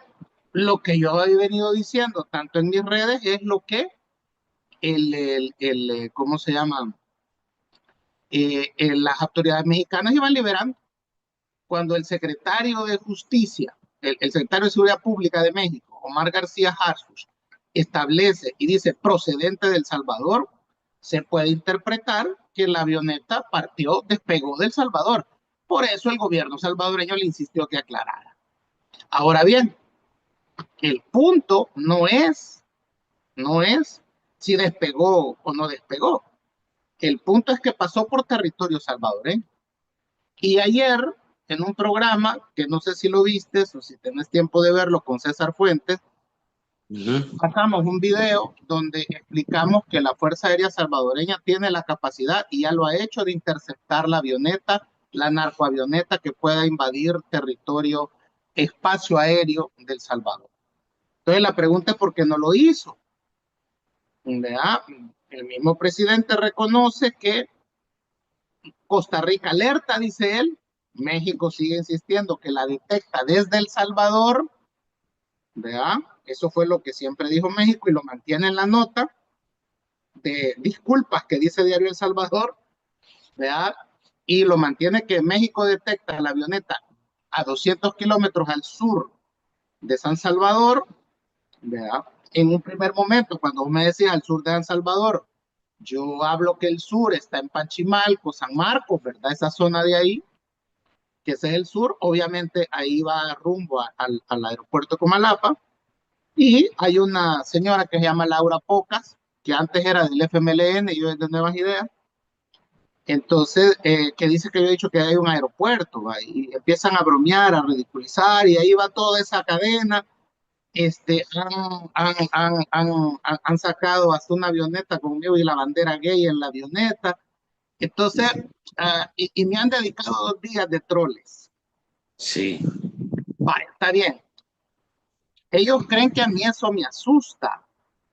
lo que yo he venido diciendo, tanto en mis redes, es lo que ¿cómo se llama? Las autoridades mexicanas iban liberando. Cuando el secretario de Justicia, el secretario de Seguridad Pública de México, Omar García Harfuch, establece y dice procedente del Salvador, se puede interpretar que la avioneta partió, despegó del Salvador. Por eso el gobierno salvadoreño le insistió que aclarara. Ahora bien, el punto no es si despegó o no despegó. El punto es que pasó por territorio salvadoreño. Y ayer en un programa que no sé si lo viste o si tenés tiempo de verlo con César Fuentes. Pasamos un video donde explicamos que la Fuerza Aérea Salvadoreña tiene la capacidad, y ya lo ha hecho, de interceptar la avioneta, la narcoavioneta que pueda invadir territorio, espacio aéreo del Salvador. Entonces la pregunta es por qué no lo hizo. ¿Verdad? El mismo presidente reconoce que Costa Rica alerta, dice él. México sigue insistiendo que la detecta desde El Salvador. ¿Verdad? Eso fue lo que siempre dijo México y lo mantiene en la nota de disculpas que dice Diario El Salvador. ¿Verdad? Y lo mantiene que México detecta la avioneta a 200 kilómetros al sur de San Salvador. ¿Verdad? En un primer momento, cuando me decías al sur de San Salvador, yo hablo que el sur está en Panchimalco, San Marcos, ¿verdad? Esa zona de ahí, que ese es el sur. Obviamente ahí va rumbo al aeropuerto de Comalapa. Y hay una señora que se llama Laura Pocas, que antes era del FMLN y yo es de Nuevas Ideas. Entonces, que dice que yo he dicho que hay un aeropuerto, ¿va? Y empiezan a bromear, a ridiculizar, y ahí va toda esa cadena. Han sacado hasta una avioneta conmigo y la bandera gay en la avioneta. Entonces, y me han dedicado 2 días de troles. Sí. Vale, está bien. Ellos creen que a mí eso me asusta.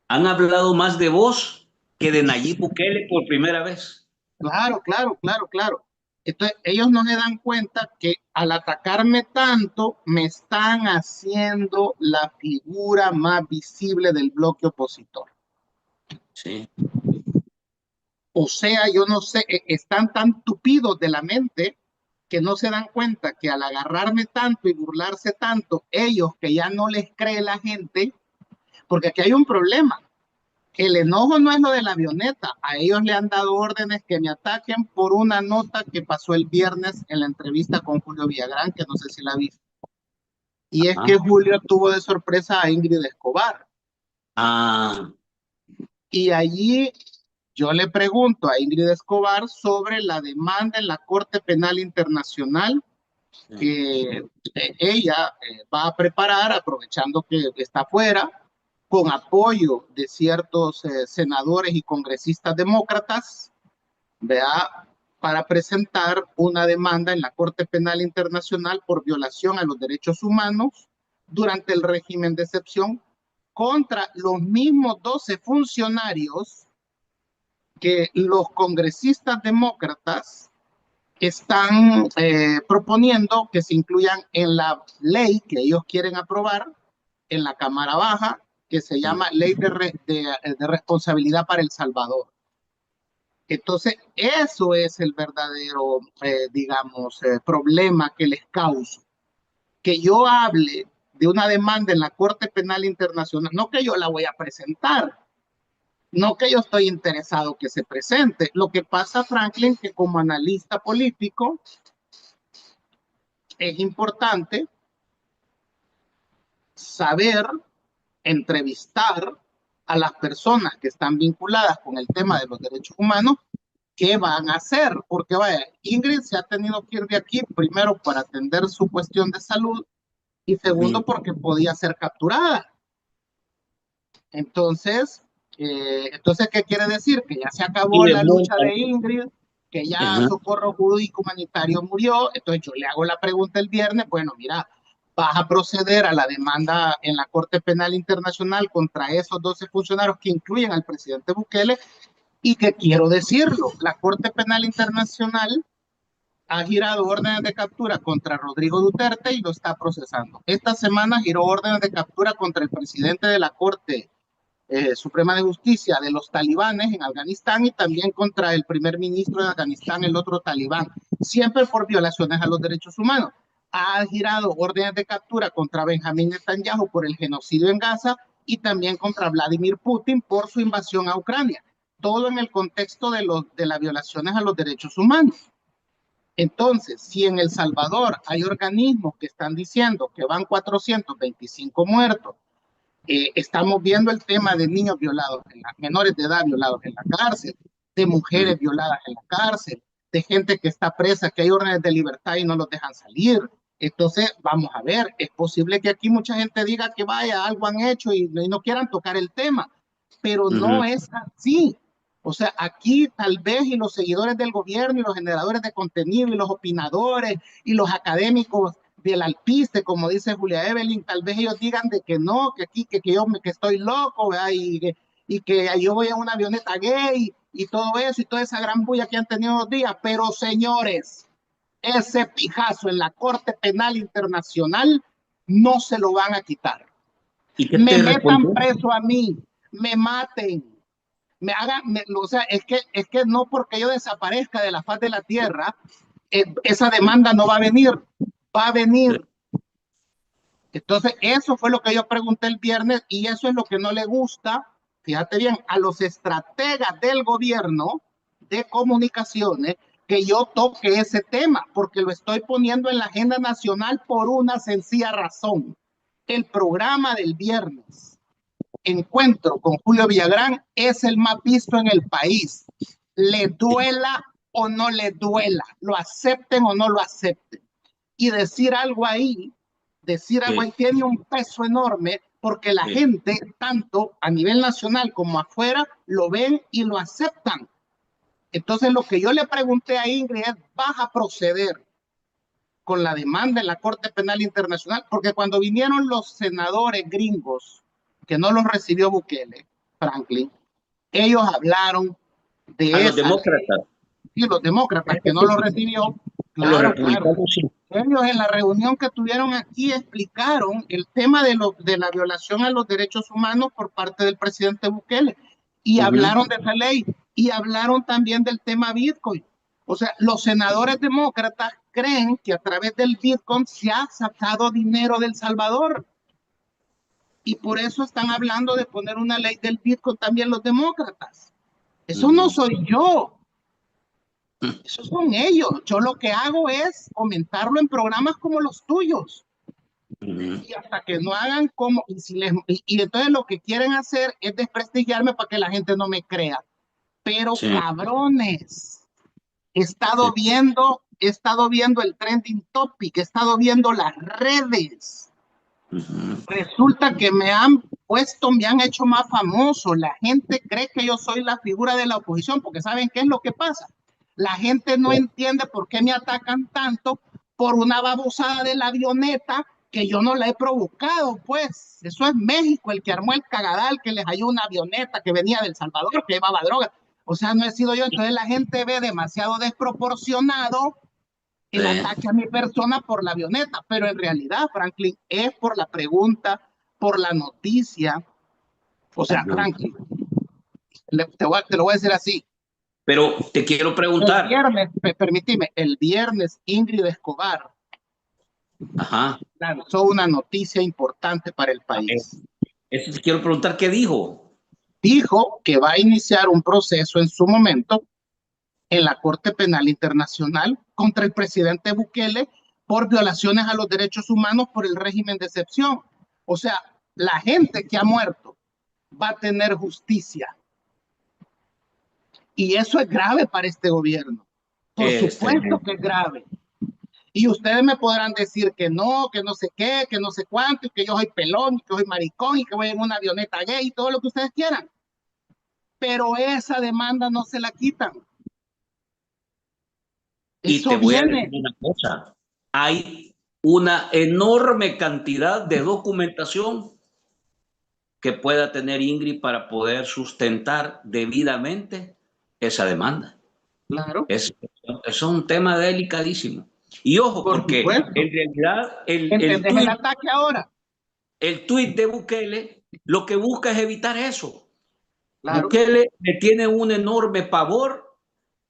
Han hablado más de vos que de Nayib Bukele por primera vez. Claro, claro, claro, claro. Entonces, ellos no se dan cuenta que al atacarme tanto, me están haciendo la figura más visible del bloque opositor. Sí. O sea, yo no sé, están tan tupidos de la mente que no se dan cuenta que al agarrarme tanto y burlarse tanto, ellos que ya no les cree la gente, porque aquí hay un problema. El enojo no es lo de la avioneta. A ellos le han dado órdenes que me ataquen por una nota que pasó el viernes en la entrevista con Julio Villagrán, que no sé si la viste. Y es que Ajá. Julio tuvo de sorpresa a Ingrid Escobar. Ah, Y allí yo le pregunto a Ingrid Escobar sobre la demanda en la Corte Penal Internacional que ella va a preparar, aprovechando que está fuera, con apoyo de ciertos senadores y congresistas demócratas, ¿vea? Para presentar una demanda en la Corte Penal Internacional por violación a los derechos humanos durante el régimen de excepción contra los mismos 12 funcionarios que los congresistas demócratas están proponiendo que se incluyan en la ley que ellos quieren aprobar en la Cámara Baja, que se llama Ley de Responsabilidad para El Salvador. Entonces, eso es el verdadero, digamos, problema que les causa. Que yo hable de una demanda en la Corte Penal Internacional, no que yo la voy a presentar, no que yo estoy interesado que se presente. Lo que pasa, Franklin, que como analista político es importante saber entrevistar a las personas que están vinculadas con el tema de los derechos humanos, qué van a hacer, porque vaya, Ingrid se ha tenido que ir de aquí, primero para atender su cuestión de salud y segundo porque podía ser capturada. Entonces, ¿qué quiere decir? Que ya se y acabó de la lucha multa. de Ingrid, que ya Ajá. Socorro Jurídico Humanitario murió. Entonces yo le hago la pregunta el viernes, bueno, mira, vas a proceder a la demanda en la Corte Penal Internacional contra esos 12 funcionarios que incluyen al presidente Bukele, y que quiero decirlo, la Corte Penal Internacional ha girado órdenes de captura contra Rodrigo Duterte y lo está procesando. Esta semana giró órdenes de captura contra el presidente de la Corte Suprema de Justicia de los talibanes en Afganistán y también contra el primer ministro de Afganistán, el otro talibán, siempre por violaciones a los derechos humanos. Ha girado órdenes de captura contra Benjamín Netanyahu por el genocidio en Gaza y también contra Vladimir Putin por su invasión a Ucrania. Todo en el contexto de las violaciones a los derechos humanos. Entonces, si en El Salvador hay organismos que están diciendo que van 425 muertos, estamos viendo el tema de niños violados, menores de edad violados en la cárcel, de mujeres violadas en la cárcel, de gente que está presa, que hay órdenes de libertad y no los dejan salir. Entonces, vamos a ver, es posible que aquí mucha gente diga que vaya, algo han hecho y no quieran tocar el tema, pero no es así. O sea, aquí tal vez y los seguidores del gobierno y los generadores de contenido y los opinadores y los académicos del alpiste, como dice Julia Evelyn, tal vez ellos digan de que no, que aquí, que estoy loco, ¿verdad? Y que yo voy en una avioneta gay y todo eso y toda esa gran bulla que han tenido los días. Pero señores, ese pijazo en la Corte Penal Internacional no se lo van a quitar. ¿Y qué Me te metan respondió? preso a mí, me maten, o sea, es que no porque yo desaparezca de la faz de la tierra, esa demanda no va a venir, va a venir. Entonces, eso fue lo que yo pregunté el viernes y eso es lo que no le gusta, fíjate bien, a los estrategas del gobierno de comunicaciones, que yo toque ese tema, porque lo estoy poniendo en la agenda nacional por una sencilla razón. El programa del viernes, Encuentro con Julio Villagrán, es el más visto en el país. Le duela o no le duela, lo acepten o no lo acepten. Y decir algo ahí tiene un peso enorme porque la gente, tanto a nivel nacional como afuera, lo ven y lo aceptan. Entonces, lo que yo le pregunté a Ingrid es, ¿vas a proceder con la demanda en la Corte Penal Internacional? Porque cuando vinieron los senadores gringos, que no los recibió Bukele, Franklin, ellos hablaron A de los esa ley, demócratas. y los demócratas que no lo recibió, A los claro, claro. republicanos sí. Ellos en la reunión que tuvieron aquí explicaron el tema de la violación a los derechos humanos por parte del presidente Bukele y hablaron de esa ley y hablaron también del tema Bitcoin. O sea, los senadores demócratas creen que a través del Bitcoin se ha sacado dinero del Salvador y por eso están hablando de poner una ley del Bitcoin también los demócratas. Eso no soy yo. Esos son ellos. Yo lo que hago es comentarlo en programas como los tuyos. Y hasta que no hagan como, y entonces lo que quieren hacer es desprestigiarme para que la gente no me crea. Pero Sí, cabrones, sí. he estado viendo el trending topic, he estado viendo las redes. Resulta que me han puesto, me han hecho más famoso. La gente cree que yo soy la figura de la oposición, porque ¿saben qué es lo que pasa? La gente no entiende por qué me atacan tanto por una babosada de la avioneta que yo no la he provocado, pues. Eso es México el que armó el cagadal, que les halló una avioneta que venía del Salvador, que llevaba droga. O sea, no he sido yo. Entonces la gente ve demasiado desproporcionado el ataque a mi persona por la avioneta, pero en realidad, Franklin, es por la pregunta, por la noticia. O sea, Franklin, te lo voy a decir así. Pero te quiero El preguntar. viernes, permíteme, el viernes Ingrid Escobar Ajá. lanzó una noticia importante para el país. Eso te quiero preguntar, ¿qué dijo? Dijo que va a iniciar un proceso en su momento en la Corte Penal Internacional contra el presidente Bukele por violaciones a los derechos humanos por el régimen de excepción. O sea, la gente que ha muerto va a tener justicia. Y eso es grave para este gobierno. Por supuesto que es grave. Y ustedes me podrán decir que no sé qué, que no sé cuánto, y que yo soy pelón, y que soy maricón, y que voy en una avioneta gay, y todo lo que ustedes quieran. Pero esa demanda no se la quitan. Y Eso te voy a decir viene. una cosa. Hay una enorme cantidad de documentación que pueda tener Ingrid para poder sustentar debidamente esa demanda. Claro, Es un tema delicadísimo. Y ojo, por porque supuesto. en realidad ¿Entendés el ataque ahora? el tuit de Bukele lo que busca es evitar eso. Claro. Bukele le tiene un enorme pavor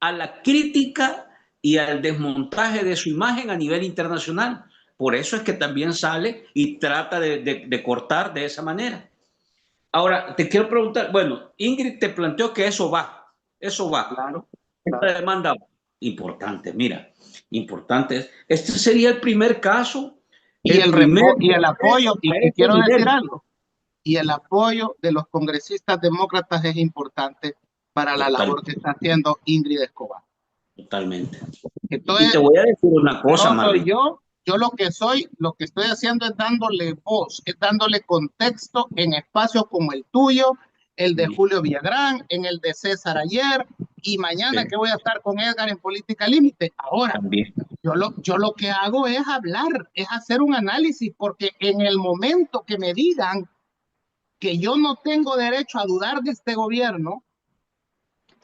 a la crítica y al desmontaje de su imagen a nivel internacional. Por eso es que también sale y trata de cortar de esa manera. Ahora, te quiero preguntar, bueno, Ingrid te planteó que eso va. Claro, Esta claro. demanda importante, mira, importante. Este sería el primer Y el apoyo, a y ese quiero decir nivel. algo, y el apoyo de los congresistas demócratas es importante para la labor que Totalmente. está haciendo Ingrid Escobar. totalmente. Y te Entonces, voy a decir una cosa, no soy Marvin. yo lo que soy, lo que estoy haciendo es dándole voz, es dándole contexto en espacios como el tuyo, el de Sí, Julio Villagrán, en el de César ayer, y mañana sí, que voy a estar con Edgar en Política Límite. Ahora, también. yo lo que hago es hablar, es hacer un análisis, porque en el momento que me digan que yo no tengo derecho a dudar de este gobierno,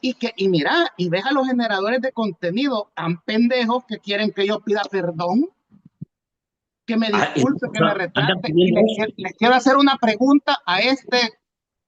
y mira, y ves a los generadores de contenido tan pendejos que quieren que yo pida perdón, que me Ah, disculpe, que me andan retracte. Y pidiendo eso. les quiero hacer una pregunta a este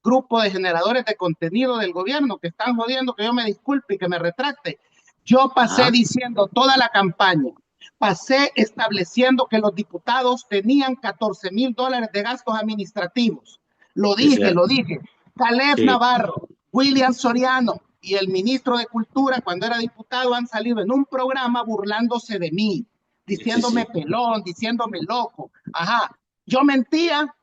grupo de generadores de contenido del gobierno que están jodiendo que yo me disculpe y que me retracte. Yo pasé Ajá, diciendo toda la campaña, pasé estableciendo que los diputados tenían $14,000 de gastos administrativos. Lo es dije, lo cierto. dije. Caleb Sí, Navarro, William Soriano y el ministro de Cultura, cuando era diputado, han salido en un programa burlándose de mí, sí, diciéndome sí. pelón, diciéndome loco. Ajá, yo mentía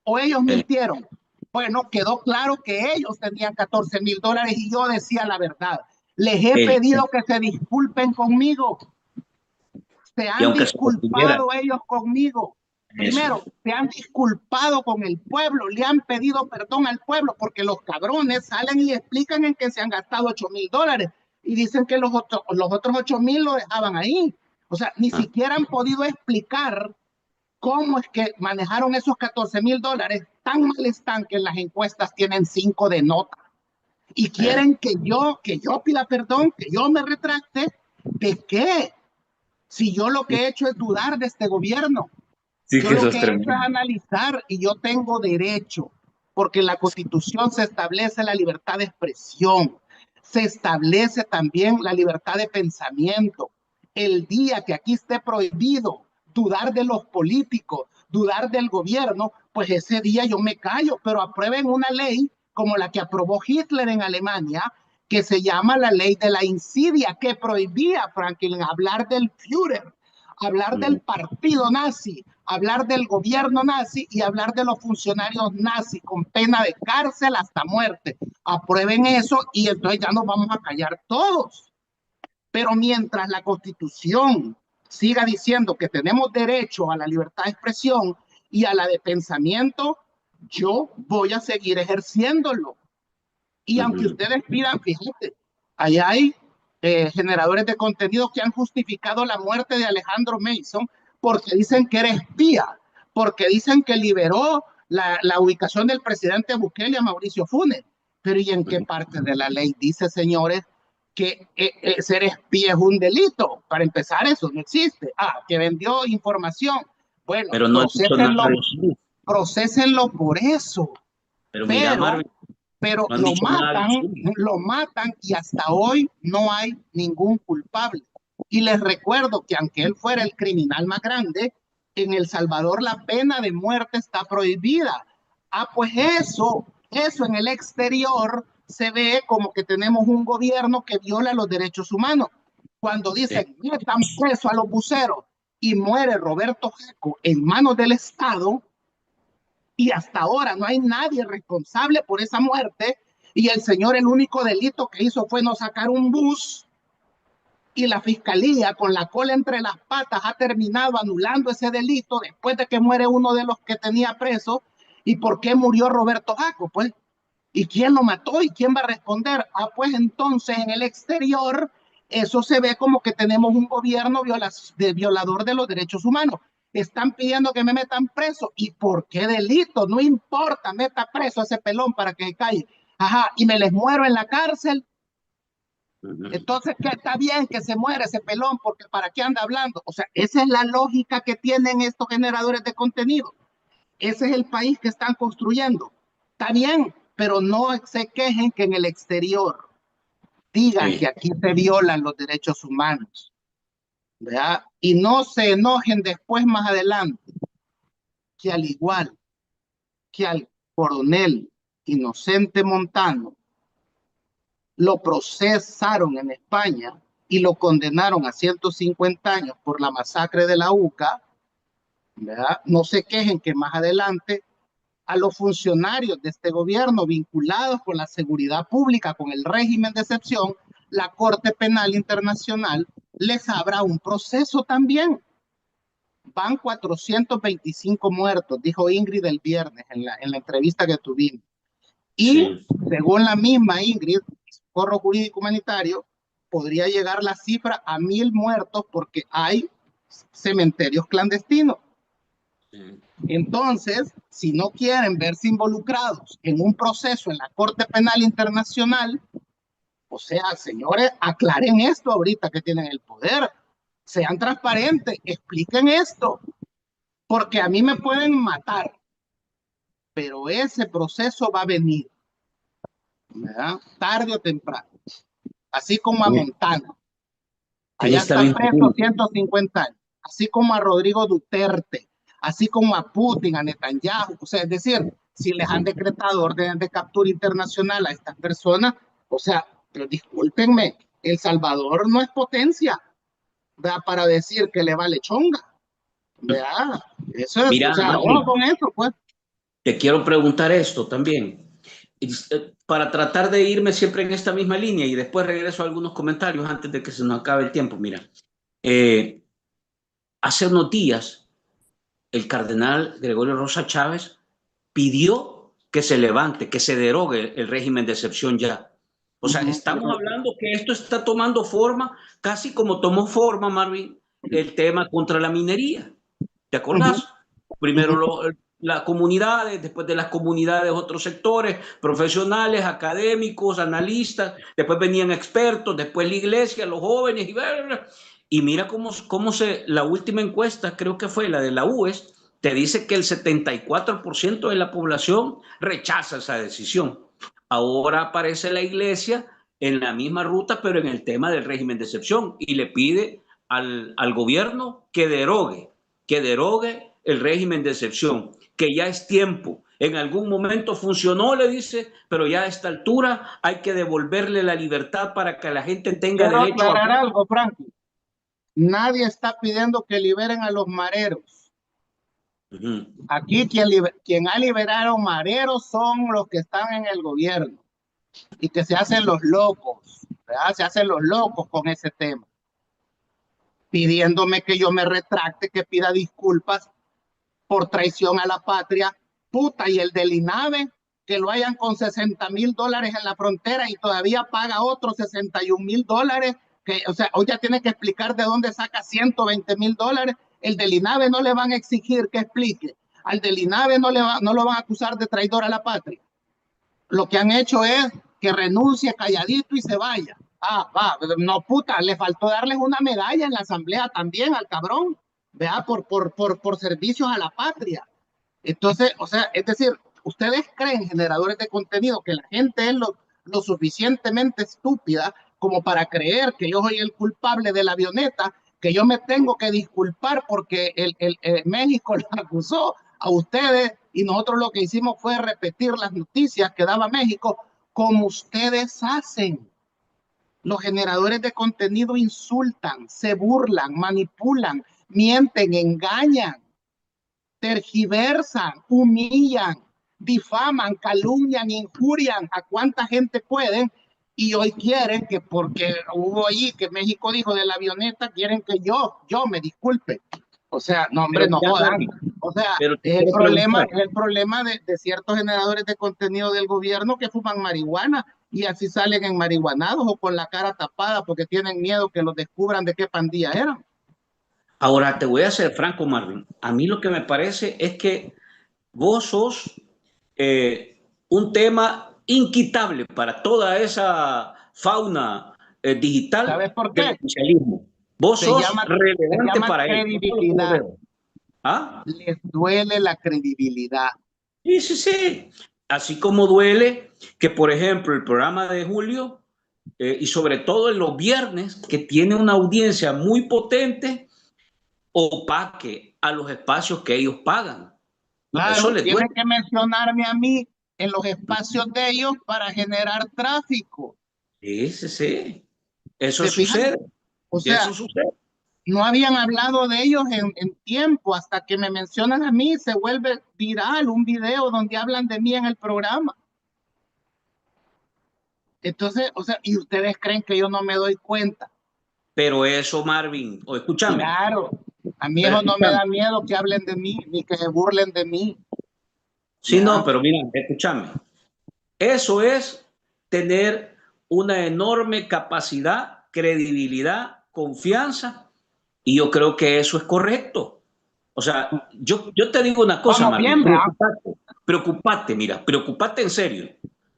o ellos Sí, mintieron. Bueno, quedó claro que ellos tenían $14,000 y yo decía la verdad. Les he sí. pedido que se disculpen conmigo. Se Y han aunque se pudiera, disculpado ellos conmigo. eso. Primero, se han disculpado con el pueblo, le han pedido perdón al pueblo, porque los cabrones salen y explican en que se han gastado $8,000 y dicen que los otros 8,000 lo dejaban ahí. O sea, ni Ah, siquiera han podido explicar cómo es que manejaron esos $14,000. Tan mal están que en las encuestas tienen 5 de nota y eh, quieren que yo pida perdón, que yo me retracte. ¿De qué? Si yo lo que he hecho es dudar de este gobierno, sí yo que lo eso es que he hecho es tremendo. analizar y yo tengo derecho, porque en la Constitución se establece la libertad de expresión, se establece también la libertad de pensamiento. El día que aquí esté prohibido dudar de los políticos, dudar del gobierno, pues ese día yo me callo, pero aprueben una ley como la que aprobó Hitler en Alemania, que se llama la ley de la insidia, que prohibía, Franklin, hablar del Führer, hablar del partido nazi, hablar del gobierno nazi y hablar de los funcionarios nazis con pena de cárcel hasta muerte. Aprueben eso y entonces ya nos vamos a callar todos. Pero mientras la Constitución siga diciendo que tenemos derecho a la libertad de expresión y a la de pensamiento, yo voy a seguir ejerciéndolo. Y aunque ustedes pidan, fíjate, allá hay generadores de contenido que han justificado la muerte de Alejandro Mason porque dicen que era espía, porque dicen que liberó la ubicación del presidente Bukele a Mauricio Funes. Pero ¿y en qué parte de la ley dice, señores, que ser espía es un delito? Para empezar, eso no existe. Ah, que vendió información. Bueno, Pero no he dicho nada de eso. procesenlo por eso. Pero mira, Pero Marvin, pero no han dicho nada de eso. lo matan y hasta hoy no hay ningún culpable. Y les recuerdo que aunque él fuera el criminal más grande, en El Salvador la pena de muerte está prohibida. Ah, pues eso en el exterior se ve como que tenemos un gobierno que viola los derechos humanos. Cuando Sí, dicen, metan preso a los buceros y muere Roberto Jaco en manos del Estado, y hasta ahora no hay nadie responsable por esa muerte y el señor el único delito que hizo fue no sacar un bus y la fiscalía con la cola entre las patas ha terminado anulando ese delito después de que muere uno de los que tenía preso. ¿Y por qué murió Roberto Jaco? Pues, ¿y quién lo mató? ¿Y quién va a responder? Ah, pues entonces en el exterior eso se ve como que tenemos un gobierno violador de los derechos humanos. Están pidiendo que me metan preso. ¿Y por qué delito? No importa, meta preso a ese pelón para que se calle. Ajá, y me les muero en la cárcel. Entonces, que está bien que se muera ese pelón, porque ¿para qué anda hablando? O sea, esa es la lógica que tienen estos generadores de contenido. Ese es el país que están construyendo. Está bien, pero no se quejen que en el exterior digan que sí. aquí se violan los derechos humanos, ¿verdad? Y no se enojen después, más adelante, que al igual que al coronel Inocente Montano, lo procesaron en España y lo condenaron a 150 años por la masacre de la UCA, ¿verdad? No se quejen que más adelante a los funcionarios de este gobierno vinculados con la seguridad pública, con el régimen de excepción, la Corte Penal Internacional les abra un proceso también. Van 425 muertos, dijo Ingrid el viernes en la entrevista que tuvimos. Y Sí. según la misma Ingrid, Socorro Jurídico Humanitario, podría llegar la cifra a 1000 muertos porque hay cementerios clandestinos. Sí. Entonces, si no quieren verse involucrados en un proceso en la Corte Penal Internacional, o sea, señores, aclaren esto ahorita que tienen el poder, sean transparentes, expliquen esto, porque a mí me pueden matar, pero ese proceso va a venir, ¿verdad? Tarde o temprano, así como a Montana. En Allá esta está misma preso línea. 150 años, así como a Rodrigo Duterte, así como a Putin, a Netanyahu. O sea, es decir, si les han decretado órdenes de captura internacional a estas personas, o sea, pero discúlpenme, El Salvador no es potencia, ¿verdad? Para decir que le vale chonga, ¿verdad? Eso es, o Mira, sea, ojo Marvin, con eso, pues. te quiero preguntar esto también. Para tratar de irme siempre en esta misma línea y después regreso a algunos comentarios antes de que se nos acabe el tiempo. Mira, eh, hace unos días el cardenal Gregorio Rosa Chávez pidió que se levante, que se derogue el régimen de excepción ya. O sea, estamos hablando que esto está tomando forma, casi como tomó forma, Marvin, el tema contra la minería. ¿Te acordás? Primero las comunidades, después de las comunidades otros sectores, profesionales, académicos, analistas, después venían expertos, después la iglesia, los jóvenes, y mira cómo la última encuesta, creo que fue la de la UES, te dice que el 74% de la población rechaza esa decisión. Ahora aparece la iglesia en la misma ruta, pero en el tema del régimen de excepción, y le pide al gobierno que derogue el régimen de excepción, que ya es tiempo. En algún momento funcionó, le dice, pero ya a esta altura hay que devolverle la libertad para que la gente tenga Quiero derecho a... aclarar algo, Frankie. Nadie está pidiendo que liberen a los mareros. Aquí quien ha liberado mareros son los que están en el gobierno y que se hacen los locos, ¿verdad? Se hacen los locos con ese tema, pidiéndome que yo me retracte, que pida disculpas por traición a la patria, puta, y el del INAVE, que lo hayan con $60,000 en la frontera y todavía paga otros $61,000, que, o sea, hoy ya tiene que explicar de dónde saca $120,000. El del INAVE no le van a exigir que explique, al del INAVE no lo van a acusar de traidor a la patria. Lo que han hecho es que renuncie calladito y se vaya. Ah, va, no puta, le faltó darles una medalla en la asamblea también al cabrón, vea, por servicios a la patria. Entonces, o sea, es decir, ustedes creen, generadores de contenido, que la gente es lo suficientemente estúpida como para creer que yo soy el culpable de la avioneta, que yo me tengo que disculpar porque México lo acusó a ustedes y nosotros lo que hicimos fue repetir las noticias que daba México como ustedes hacen. Los generadores de contenido insultan, se burlan, manipulan, mienten, engañan, tergiversan, humillan, difaman, calumnian, injurian a cuánta gente pueden, y hoy quieren que porque hubo allí que México dijo de la avioneta, quieren que yo me disculpe. O sea, no, hombre, Pero no mira, jodan. Marvin, O sea, pero te es quiero preguntar, el problema de ciertos generadores de contenido del gobierno que fuman marihuana y así salen en marihuanados o con la cara tapada porque tienen miedo que los descubran de qué pandilla eran. ahora te voy a ser franco, Marvin. A mí lo que me parece es que vos sos un tema inquitable para toda esa fauna digital ¿Sabes por del qué? oficialismo. Vos sos Se relevante llama para ello. Eso es lo que yo credibilidad. veo. ¿Ah? Les duele la credibilidad. Sí, sí, sí. Así como duele que, por ejemplo, el programa de Julio, y sobre todo en los viernes, que tiene una audiencia muy potente, opaque a los espacios que ellos pagan. Eso Claro, les duele. tienen que mencionarme a mí en los espacios de ellos para generar tráfico. Sí, sí, sí. Eso ¿Se fijan? sucede. O sea, Eso sucede. no habían hablado de ellos en tiempo, hasta que me mencionan a mí, se vuelve viral un video donde hablan de mí en el programa. Entonces, o sea, y ustedes creen que yo no me doy cuenta. Pero eso, Marvin, o escúchame, Claro, a mí pero eso no me escúchame. da miedo que hablen de mí, ni que se burlen de mí. Sí, no, ¿Verdad? pero mira, escúchame. Eso es tener una enorme capacidad, credibilidad, confianza, y yo creo que eso es correcto. O sea, yo te digo una cosa, Vamos Marvin, bien, ¿verdad? preocupate, preocupate, mira, preocupate en serio.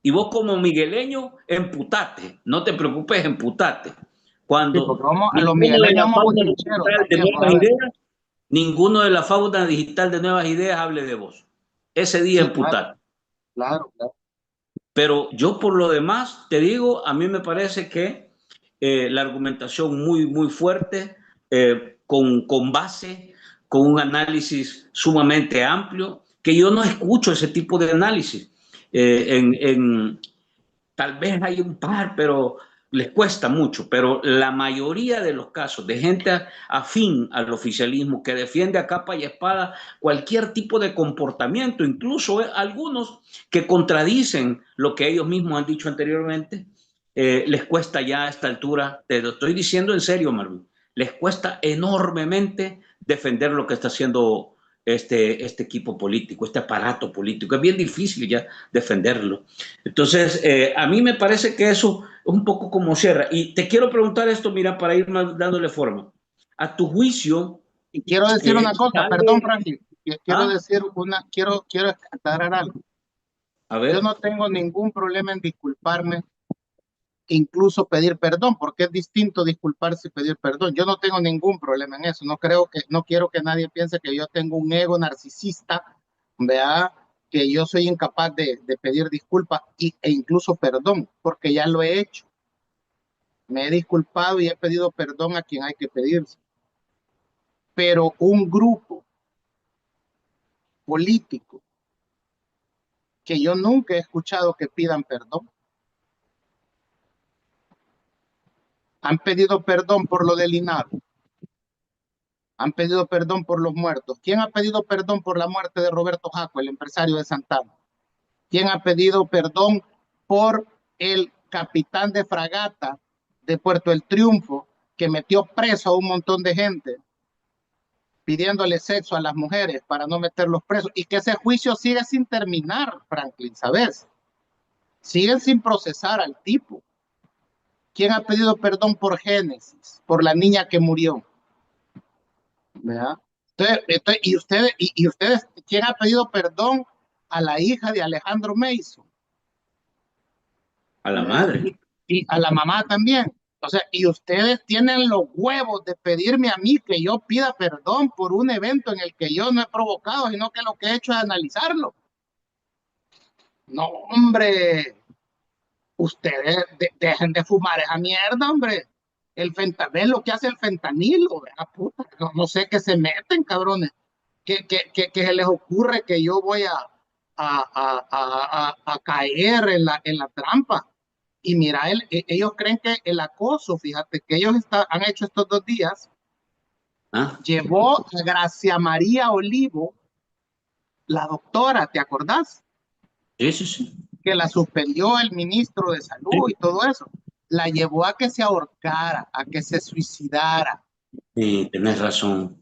Y vos como migueleño, emputate, no te preocupes, emputate. Sí, porque Cuando vamos, a los ninguno de migueleños la somos fauna bochincheros digital de también, vos Nuevas a ver. Ideas, ninguno de la fauna digital de Nuevas Ideas hable de vos. Ese día Sí, claro, emputate. claro, claro. Pero yo por lo demás, te digo, a mí me parece que la argumentación muy fuerte, con base, con un análisis sumamente amplio, que yo no escucho ese tipo de análisis. Tal vez hay un par, pero les cuesta mucho. Pero la mayoría de los casos de gente afín al oficialismo, que defiende a capa y espada cualquier tipo de comportamiento, incluso algunos que contradicen lo que ellos mismos han dicho anteriormente, les cuesta ya a esta altura, te lo estoy diciendo en serio, Marvin, les cuesta enormemente defender lo que está haciendo este equipo político, este aparato político. Es bien difícil ya defenderlo. Entonces, a mí me parece que eso es un poco como cierra. Y te quiero preguntar esto, mira, para ir dándole forma. A tu juicio, Y quiero decir una cosa, perdón, sale... Franklin, que quiero ¿Ah? decir quiero aclarar algo. A Yo ver, no tengo ningún problema en disculparme, incluso pedir perdón, porque es distinto disculparse y pedir perdón. Yo no tengo ningún problema en eso. No quiero que nadie piense que yo tengo un ego narcisista, vea, que yo soy incapaz de pedir disculpas e incluso perdón, porque ya lo he hecho. Me he disculpado y he pedido perdón a quien hay que pedirse. Pero un grupo político que yo nunca he escuchado que pidan perdón, han pedido perdón por lo del INAVI, han pedido perdón por los muertos. ¿Quién ha pedido perdón por la muerte de Roberto Jaco, el empresario de Santana? ¿Quién ha pedido perdón por el capitán de fragata de Puerto El Triunfo que metió preso a un montón de gente pidiéndole sexo a las mujeres para no meterlos presos y que ese juicio sigue sin terminar, Franklin, ¿sabes? Siguen sin procesar al tipo. ¿Quién ha pedido perdón por Génesis, por la niña que murió? ¿Verdad? Y ustedes, ¿quién ha pedido perdón a la hija de Alejandro Mason? a la ¿Verdad? madre. Y a la mamá también. O sea, y ustedes tienen los huevos de pedirme a mí que yo pida perdón por un evento en el que yo no he provocado, sino que lo que he hecho es analizarlo. No, hombre, ustedes dejen de fumar esa mierda, hombre. El fentanilo, lo que hace el fentanilo, ¿verdad? Puta, no sé qué se meten, cabrones. Que se les ocurre que yo voy a caer en la trampa. Y mira, ellos creen que el acoso, fíjate, que ellos han hecho estos 2 días, ¿Ah? llevó a Gracia María Olivo, la doctora, ¿te acordás? Sí, sí, sí. Que la suspendió el ministro de Salud y Sí, todo eso. La llevó a que se ahorcara, a que se suicidara. sí, tenés razón.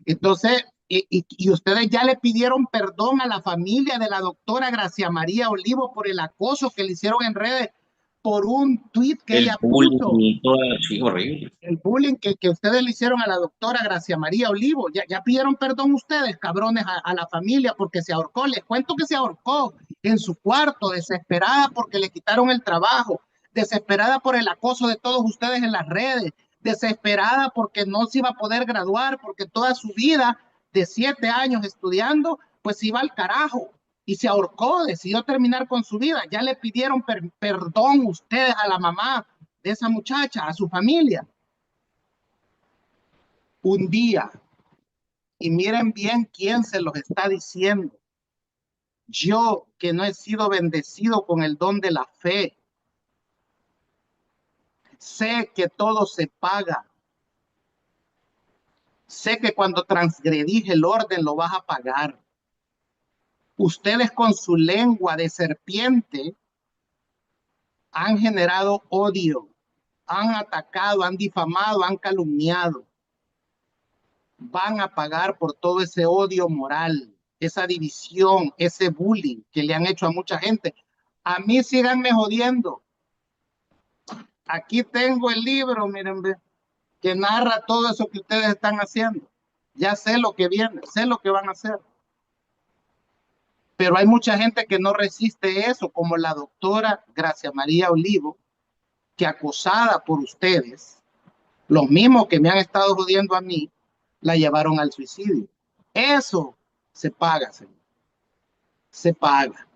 Entonces, y ustedes ya le pidieron perdón a la familia de la doctora Gracia María Olivo por el acoso que le hicieron en redes por un tuit que El ella bullying puso, y todo, sí, horrible. el bullying que ustedes le hicieron a la doctora Gracia María Olivo. Ya pidieron perdón ustedes, cabrones, a la familia porque se ahorcó. Les cuento que se ahorcó en su cuarto, desesperada porque le quitaron el trabajo, desesperada por el acoso de todos ustedes en las redes, desesperada porque no se iba a poder graduar, porque toda su vida de 7 años estudiando, pues iba al carajo y se ahorcó, decidió terminar con su vida. Ya le pidieron perdón ustedes a la mamá de esa muchacha, a su familia. Un día, y miren bien quién se los está diciendo. Yo, que no he sido bendecido con el don de la fe, sé que todo se paga. Sé que cuando transgredís el orden lo vas a pagar. Ustedes con su lengua de serpiente han generado odio, han atacado, han difamado, han calumniado. Van a pagar por todo ese odio moral, esa división, ese bullying que le han hecho a mucha gente. A mí síganme jodiendo. Aquí tengo el libro, miren, que narra todo eso que ustedes están haciendo. Ya sé lo que viene, sé lo que van a hacer. Pero hay mucha gente que no resiste eso, como la doctora Gracia María Olivo, que acosada por ustedes, los mismos que me han estado jodiendo a mí, la llevaron al suicidio. Eso se paga, señor. Se paga.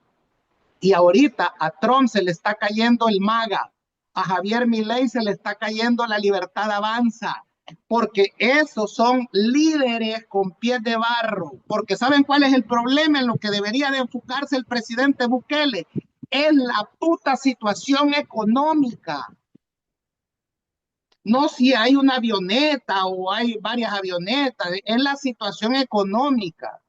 Y ahorita a Trump se le está cayendo el MAGA, a Javier Milei se le está cayendo la Libertad Avanza, porque esos son líderes con pies de barro, porque ¿saben cuál es el problema en lo que debería de enfocarse el presidente Bukele? Es la puta situación económica. No si hay una avioneta o hay varias avionetas, es la situación económica.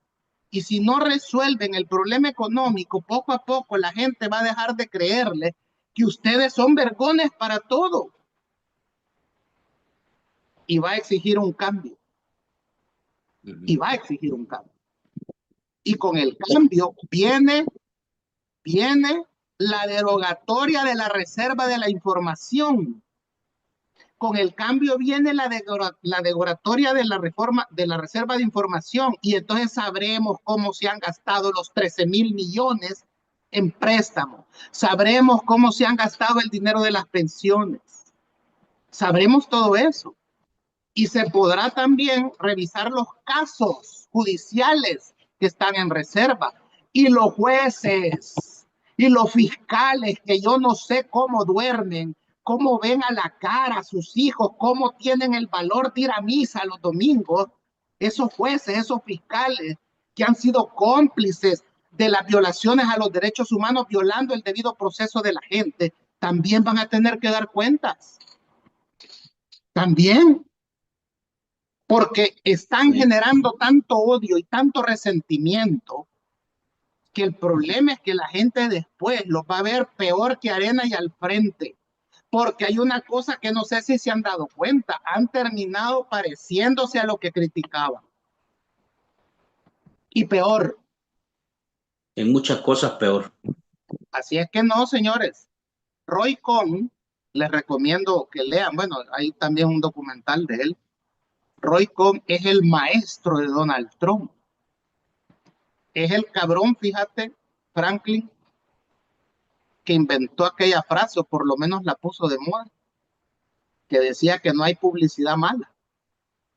Y si no resuelven el problema económico, poco a poco la gente va a dejar de creerle que ustedes son vergones para todo. Y va a exigir un cambio. Y va a exigir un cambio. Y con el cambio viene la derogatoria de la reserva de la información. Con el cambio viene la derogatoria de la reforma de la reserva de información y entonces sabremos cómo se han gastado los 13,000 millones en préstamos. Sabremos cómo se han gastado el dinero de las pensiones. Sabremos todo eso. Y se podrá también revisar los casos judiciales que están en reserva. Y los jueces y los fiscales que yo no sé cómo duermen, cómo ven a la cara a sus hijos, cómo tienen el valor de ir a misa los domingos, esos jueces, esos fiscales que han sido cómplices de las violaciones a los derechos humanos, violando el debido proceso de la gente, también van a tener que dar cuentas. También, porque están generando tanto odio y tanto resentimiento que el problema es que la gente después los va a ver peor que arena y al frente. Porque hay una cosa que no sé si se han dado cuenta, han terminado pareciéndose a lo que criticaban. Y peor. En muchas cosas peor. Así es que no, señores. Roy Cohn, les recomiendo que lean, bueno, hay también un documental de él. Roy Cohn es el maestro de Donald Trump. Es el cabrón, fíjate, Franklin, que inventó aquella frase, o por lo menos la puso de moda, que decía que no hay publicidad mala.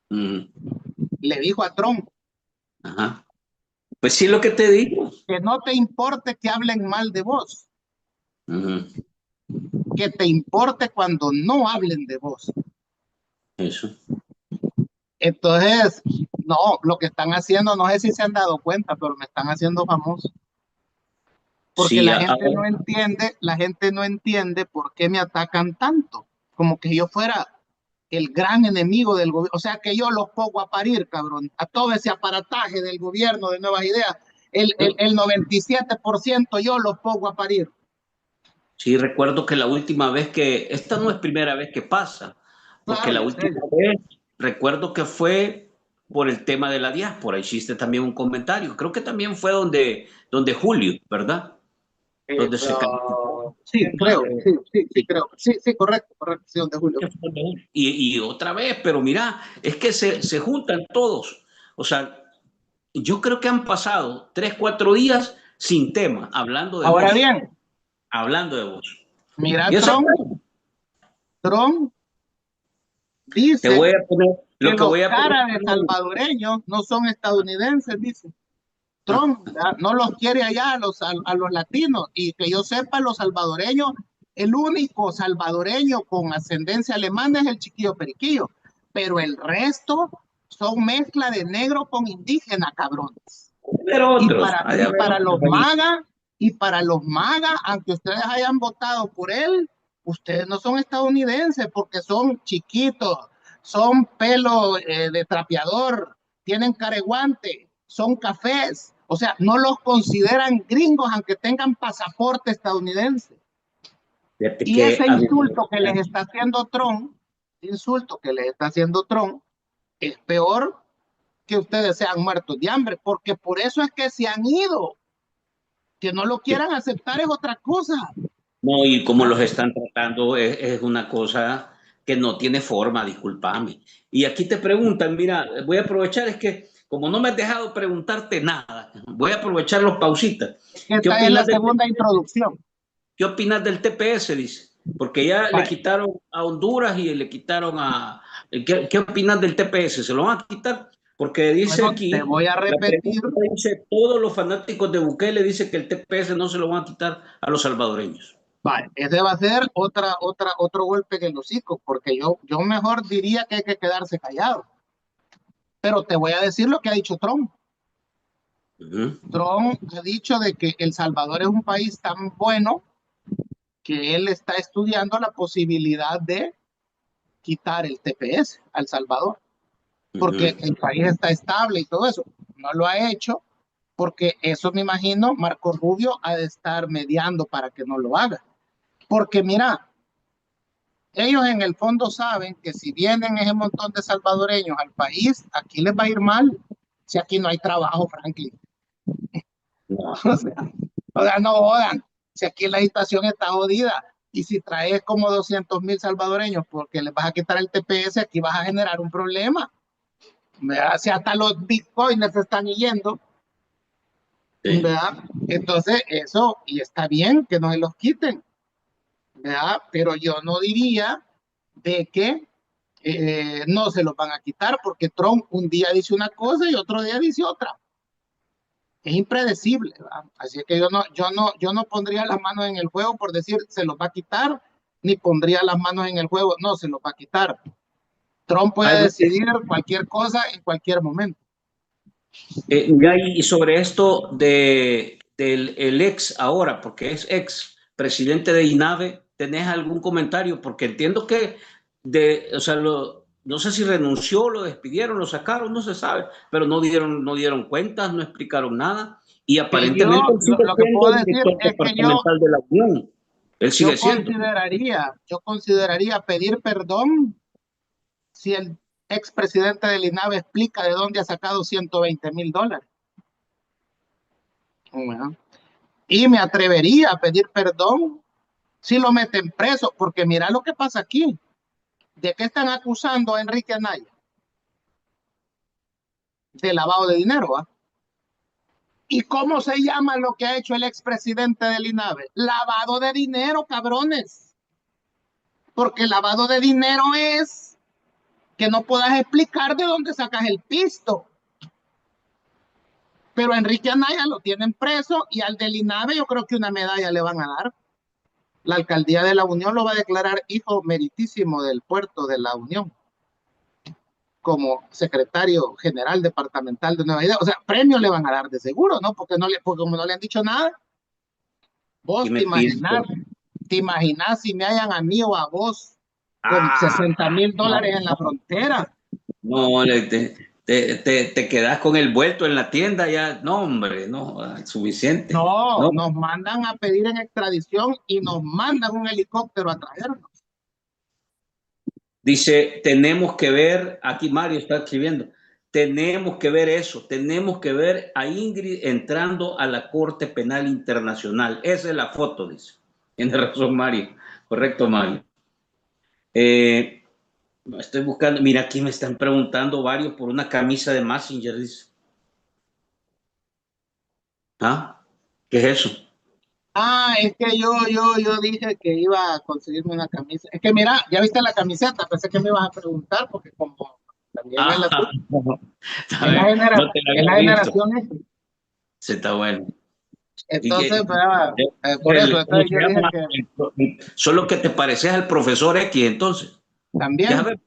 Le dijo a Trump. Ajá. Pues sí, lo que te digo. Que no te importe que hablen mal de vos. Que te importe cuando no hablen de vos. Eso. Entonces, no, lo que están haciendo, no sé si se han dado cuenta, pero me están haciendo famoso. Porque sí, la gente no entiende por qué me atacan tanto. Como que yo fuera el gran enemigo del gobierno. O sea, que yo los pongo a parir, cabrón. A todo ese aparataje del gobierno de Nuevas Ideas. El 97% yo los pongo a parir. Sí, recuerdo que la última vez que... Esta no es primera vez que pasa. Porque la última vez, recuerdo que fue por el tema de la diáspora. Hiciste también un comentario. Creo que también fue donde Julio, ¿verdad? Donde se sí, creo, sí, creo. Sí, correcto, sí, donde Julio. Y otra vez, pero mira, es que se juntan todos. O sea, yo creo que han pasado 3, 4 días sin tema, hablando de Ahora vos. Bien. Hablando de vos. Mira, Trump dice te voy a poner lo que que voy los a poner. árabes salvadoreños no son estadounidenses, dice. Trump no los quiere allá a los latinos, y que yo sepa, los salvadoreños, el único salvadoreño con ascendencia alemana es el Chiquillo Periquillo, pero el resto son mezcla de negro con indígena, cabrones. Pero otros, y para los magas, aunque ustedes hayan votado por él, ustedes no son estadounidenses porque son chiquitos, son pelo de trapeador, tienen careguante, son cafés. O sea, no los consideran gringos aunque tengan pasaporte estadounidense. Fíjate Y que ese a mí insulto que les está haciendo Trump, insulto que les está haciendo Trump, es peor que ustedes sean muertos de hambre, porque por eso es que se han ido. Que no lo quieran aceptar es otra cosa. no, y cómo los están tratando es una cosa que no tiene forma, discúlpame. Y aquí te preguntan, mira, voy a aprovechar, es que como no me has dejado preguntarte nada, voy a aprovechar los pausitas. ¿Qué Esta es la opinas del segunda TPS? introducción. ¿Qué opinas del TPS? Dice, porque ya le Vale. quitaron a Honduras y le quitaron a... ¿Qué opinas del TPS? ¿Se lo van a quitar? Porque dice Bueno, te aquí, voy a la repetir. pregunta dice, todos los fanáticos de Bukele dicen que el TPS no se lo van a quitar a los salvadoreños. Vale, ese va a ser otro golpe en el hocico, porque yo mejor diría que hay que quedarse callado. Pero te voy a decir lo que ha dicho Trump. Trump ha dicho de que El Salvador es un país tan bueno que él está estudiando la posibilidad de quitar el TPS al Salvador, porque el país está estable y todo eso. No lo ha hecho porque eso me imagino Marco Rubio ha de estar mediando para que no lo haga. Porque mira, ellos en el fondo saben que si vienen ese montón de salvadoreños al país, aquí les va a ir mal. Si aquí no hay trabajo, Franklin. No. O sea, no jodan. Si aquí la situación está jodida. Y si traes como 200,000 salvadoreños porque les vas a quitar el TPS, aquí vas a generar un problema. Si hasta los bitcoins se están yendo, Sí. ¿verdad? Entonces, eso, y está bien que no se los quiten, ¿verdad? Pero yo no diría de que no se los van a quitar porque Trump un día dice una cosa y otro día dice otra. Es impredecible, ¿verdad? Así que yo no pondría las manos en el juego por decir se los va a quitar, ni pondría las manos en el juego, no, se los va a quitar. Trump puede Algo que, decidir cualquier cosa en cualquier momento. mira, y sobre esto del el ex ahora, porque es ex presidente de INAVE, ¿tenés algún comentario? Porque entiendo que o sea, no sé si renunció, lo despidieron, lo sacaron, no se sabe, pero no dieron cuentas, no explicaron nada. Y aparentemente él sigue Lo que siendo puedo el decir director es que departamental de la Unión. Él sigue siendo. yo consideraría pedir perdón si el expresidente del INAVE explica de dónde ha sacado $120,000. Bueno, y me atrevería a pedir perdón si lo meten preso, porque mira lo que pasa aquí. ¿De qué están acusando a Enrique Anaya? De lavado de dinero, ¿ah? ¿Y cómo se llama lo que ha hecho el expresidente del INAVE? Lavado de dinero, cabrones. Porque lavado de dinero es que no puedas explicar de dónde sacas el pisto. Pero a Enrique Anaya lo tienen preso y al del INAVE yo creo que una medalla le van a dar. La alcaldía de la Unión lo va a declarar hijo meritísimo del puerto de la Unión como secretario general departamental de Nueva Idea. O sea, premio le van a dar de seguro, ¿no? Porque como no le han dicho nada, Y vos me pide, te imaginas si me hayan a mí o a vos con ah, 60,000 dólares no, en la frontera. no, te quedas con el vuelto en la tienda ya. No, hombre, no, suficiente. No, No, nos mandan a pedir en extradición y nos mandan un helicóptero a traernos. dice, tenemos que ver, aquí Mario está escribiendo, tenemos que ver eso, tenemos que ver a Ingrid entrando a la Corte Penal Internacional. Esa es la foto, dice. Tiene razón Mario. Correcto, Mario. Eh, estoy buscando, mira, aquí me están preguntando varios por una camisa de Messenger, dice. ¿Ah? ¿Qué es eso? Ah, es que yo dije que iba a conseguirme una camisa. Es que mira, ya viste la camiseta, pensé que me ibas a preguntar porque como también es Ah, la tuya, no, a ver, no te la es la había visto. generación X. Se está bueno. Y Entonces, por eso, ¿cómo entonces se yo dije llama? que Solo que te pareces al profesor X, entonces. Ya también, ves.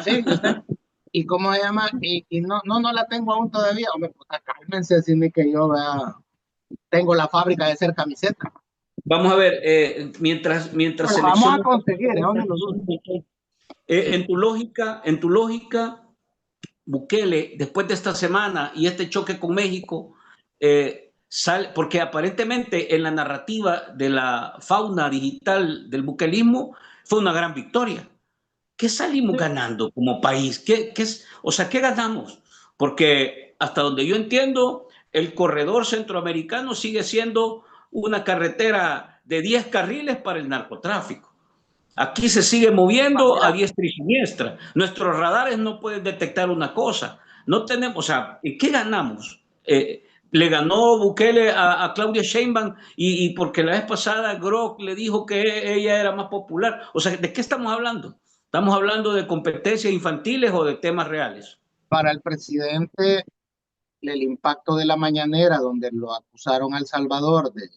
sí, yo sé. ¿Y cómo se llama? Y no la tengo aún todavía. Hombre, pues cálmense, sin que yo tengo la fábrica de hacer camisetas. Vamos a ver, mientras Pero la vamos a selecciono, conseguir, ¿eh? ¿Dónde lo dudo? en tu lógica, Bukele, después de esta semana y este choque con México, sale, porque aparentemente en la narrativa de la fauna digital del buquelismo fue una gran victoria. ¿Qué salimos ganando como país? O sea, ¿qué ganamos? Porque hasta donde yo entiendo, el corredor centroamericano sigue siendo una carretera de 10 carriles para el narcotráfico. Aquí se sigue moviendo a Mira, diestra y siniestra. Nuestros radares no pueden detectar una cosa. No tenemos, o sea, ¿qué ganamos? Le ganó Bukele a Claudia Sheinbaum y porque la vez pasada Grok le dijo que ella era más popular. O sea, ¿de qué estamos hablando? ¿Estamos hablando de competencias infantiles o de temas reales? para el presidente, el impacto de la mañanera, donde lo acusaron a El Salvador de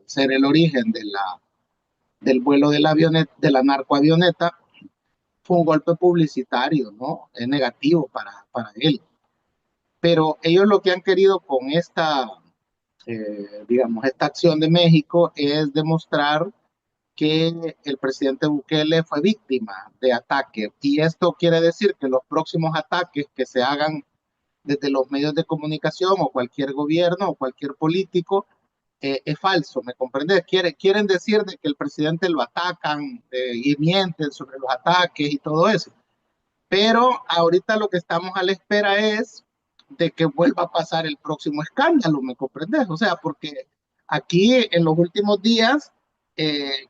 ser el origen del vuelo de la avioneta, de la narcoavioneta, fue un golpe publicitario, ¿no? Es negativo para él. Pero ellos lo que han querido con esta, digamos, esta acción de México es demostrar que el presidente Bukele fue víctima de ataques. Y esto quiere decir que los próximos ataques que se hagan desde los medios de comunicación o cualquier gobierno o cualquier político es falso, ¿me comprendes? Quieren decir de que el presidente lo atacan y mienten sobre los ataques y todo eso. Pero ahorita lo que estamos a la espera es de que vuelva a pasar el próximo escándalo, ¿me comprendes? O sea, porque aquí en los últimos días,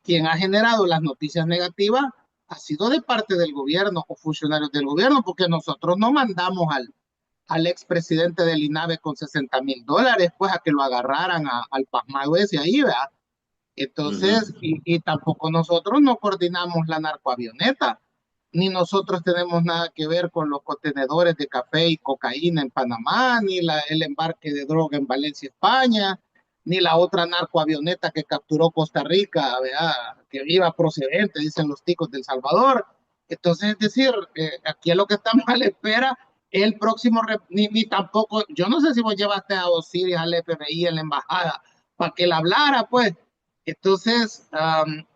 quien ha generado las noticias negativas ha sido de parte del gobierno o funcionarios del gobierno, porque nosotros no mandamos al expresidente del INAVE con $60,000, pues a que lo agarraran al pasmado ese ahí, ¿verdad? Uh -huh. Entonces, y tampoco nosotros no coordinamos la narcoavioneta, ni nosotros tenemos nada que ver con los contenedores de café y cocaína en Panamá, ni el embarque de droga en Valencia, España, ni la otra narcoavioneta que capturó Costa Rica, ¿verdad? Que iba procedente, dicen los ticos del Salvador. Entonces, es decir, aquí es lo que estamos a la espera, el próximo, ni tampoco, yo no sé si vos llevaste a Osiris, al FBI, en la embajada, para que él hablara, pues. Entonces,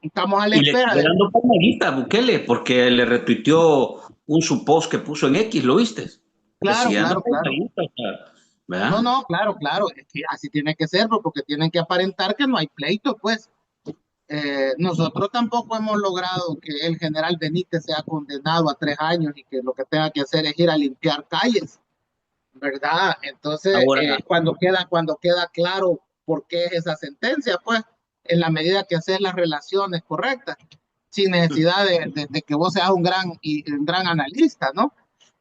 estamos a la Y le espera está de... dando palmadita a Bukele porque le retuiteó un su post que puso en X, ¿lo viste? Le Claro, sigue dando claro, claro. palmadita, No, ¿verdad? no, claro, claro. Es que así tiene que ser, porque tienen que aparentar que no hay pleito, pues. Nosotros tampoco hemos logrado que el general Benítez sea condenado a 3 años y que lo que tenga que hacer es ir a limpiar calles, ¿verdad? Entonces, Ahora, cuando queda claro por qué es esa sentencia, pues, en la medida que haces las relaciones correctas, sin necesidad de que vos seas un gran analista, ¿no?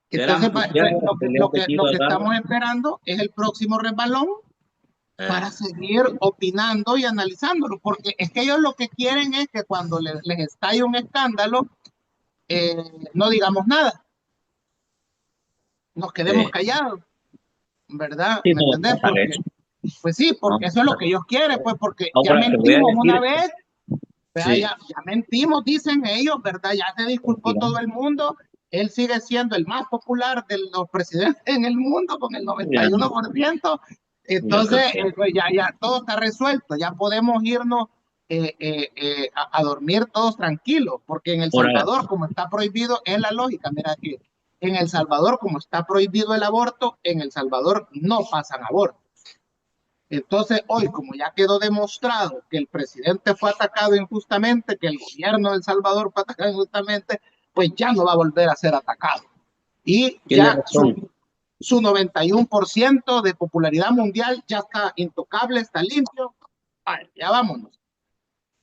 Entonces, ya lo venido a que dar. estamos esperando es el próximo resbalón Eh, para seguir opinando y analizándolo, porque es que ellos lo que quieren es que cuando les estalle un escándalo, eh, no digamos nada, nos quedemos sí, callados, ¿verdad? sí, ¿Me no, entendés? no para Porque, eso. pues sí, No. porque eso es lo que ellos quieren, pues porque ya Ahora te voy a mentimos una decir, vez, ¿verdad? sí, Ya mentimos, dicen ellos, ¿verdad? Ya se disculpó mira, todo el mundo, él sigue siendo el más popular de los presidentes en el mundo con el mira, 91%. yo Entonces, creo que pues ya todo está resuelto, ya podemos irnos a dormir todos tranquilos, porque en El ahora, Salvador, como está prohibido, es la lógica, mira que en El Salvador, como está prohibido el aborto, en El Salvador no pasan abortos. Entonces, hoy, como ya quedó demostrado que el presidente fue atacado injustamente, que el gobierno de El Salvador fue atacado injustamente, pues ya no va a volver a ser atacado. Y tiene ya razón. su 91% de popularidad mundial ya está intocable, está limpio. Ay, ya vámonos.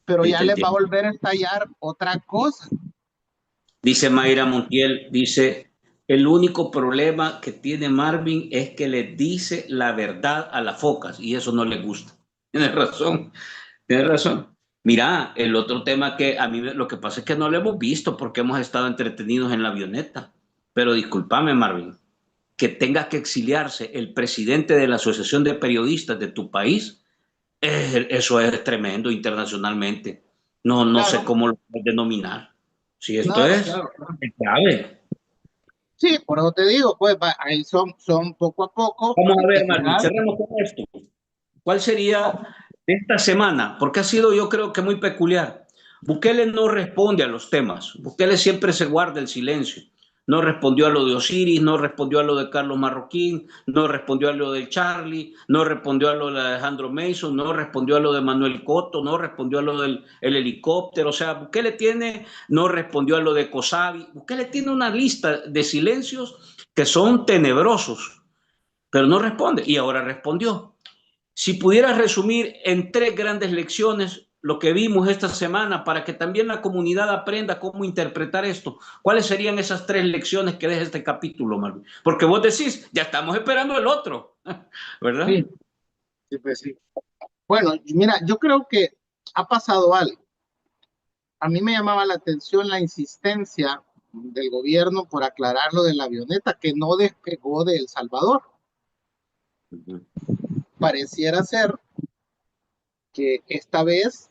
Pero Sí, ya te les va a entiendo. volver a estallar otra cosa. Dice Mayra Montiel, dice, el único problema que tiene Marvin es que le dice la verdad a las focas y eso no le gusta. Tienes razón, tienes razón. Mira, el otro tema que a mí lo que pasa es que no lo hemos visto porque hemos estado entretenidos en la avioneta. Pero discúlpame, Marvin, que tenga que exiliarse el presidente de la Asociación de Periodistas de tu país, eso es tremendo internacionalmente. No, no sé Claro, cómo lo puedes denominar. Si esto claro, claro, claro. es grave. Sí, por eso te digo, pues ahí son poco a poco, Vamos a hay que ver, Marvin, girar. cerremos con esto. ¿Cuál sería esta semana? Porque ha sido, yo creo que muy peculiar. Bukele no responde a los temas. Bukele siempre se guarda el silencio. no respondió a lo de Osiris, no respondió a lo de Carlos Marroquín, no respondió a lo de Charlie, no respondió a lo de Alejandro Mason, no respondió a lo de Manuel Cotto, no respondió a lo del helicóptero. O sea, Bukele tiene, no respondió a lo de Cosavi. Bukele tiene una lista de silencios que son tenebrosos, pero no responde. Y ahora respondió. Si pudieras resumir en 3 grandes lecciones lo que vimos esta semana para que también la comunidad aprenda cómo interpretar esto, ¿cuáles serían esas 3 lecciones que deja este capítulo, Marvin? Porque vos decís, ya estamos esperando el otro, ¿verdad? Sí, sí, pues sí. Bueno, mira, yo creo que ha pasado algo. A mí me llamaba la atención la insistencia del gobierno por aclarar lo de la avioneta que no despegó de El Salvador. Pareciera ser que esta vez,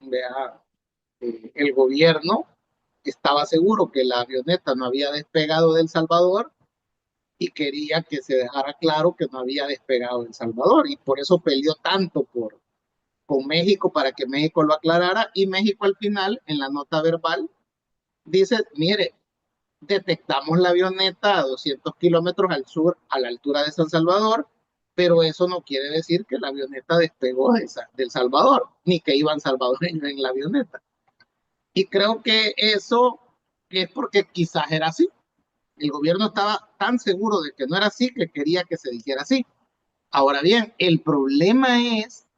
vea, el gobierno estaba seguro que la avioneta no había despegado de El Salvador y quería que se dejara claro que no había despegado de El Salvador, y por eso peleó tanto con México para que México lo aclarara, y México al final, en la nota verbal, dice, mire, detectamos la avioneta a 200 kilómetros al sur, a la altura de San Salvador, pero eso no quiere decir que la avioneta despegó del Salvador, ni que iban salvadoreños en la avioneta. Y creo que eso es porque quizás era así. El gobierno estaba tan seguro de que no era así que quería que se dijera así. Ahora bien, el problema es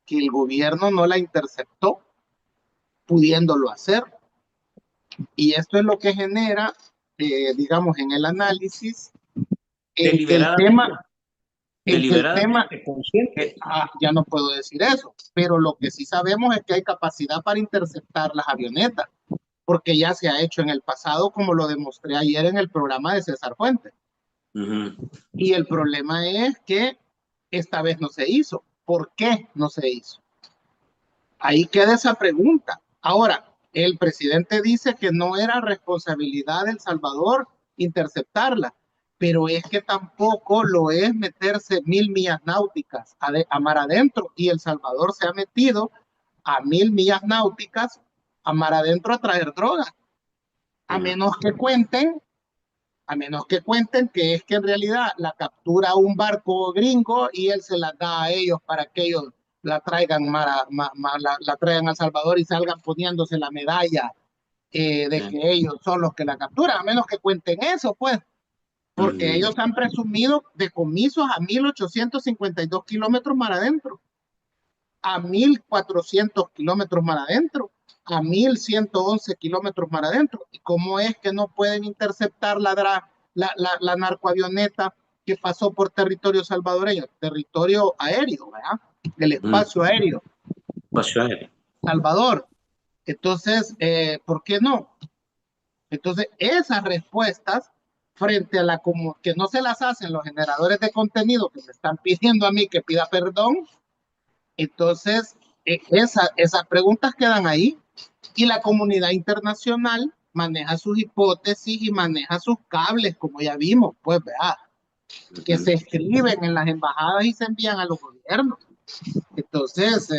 que el gobierno no la interceptó, pudiéndolo hacer. Y esto es lo que genera, digamos, en el análisis, el tema, en que el tema, Deliberadamente, consciente. ya no puedo decir eso, pero lo que sí sabemos es que hay capacidad para interceptar las avionetas, porque ya se ha hecho en el pasado, como lo demostré ayer en el programa de César Fuentes. Y el problema es que esta vez no se hizo. ¿Por qué no se hizo? Ahí queda esa pregunta. Ahora, el presidente dice que no era responsabilidad de El Salvador interceptarla, pero es que tampoco lo es meterse 1000 millas náuticas a mar adentro, y El Salvador se ha metido a 1000 millas náuticas a mar adentro a traer drogas. A menos que cuenten a menos que cuenten que es que en realidad la captura un barco gringo y él se la da a ellos para que ellos la traigan, la traigan a El Salvador y salgan poniéndose la medalla de que ellos son los que la capturan, a menos que cuenten eso, pues, porque ellos han presumido decomisos a 1852 kilómetros mar adentro, a 1400 kilómetros mar adentro, a 1111 kilómetros mar adentro. ¿Y cómo es que no pueden interceptar la narcoavioneta que pasó por territorio salvadoreño? Territorio aéreo, ¿verdad? El espacio aéreo. Espacio aéreo. Salvador. Entonces, ¿por qué no? Entonces, esas respuestas frente a la que no se las hacen los generadores de contenido que me están pidiendo a mí que pida perdón, entonces esas preguntas quedan ahí, y la comunidad internacional maneja sus hipótesis y maneja sus cables, como ya vimos, pues, vea, que se escriben en las embajadas y se envían a los gobiernos. Entonces,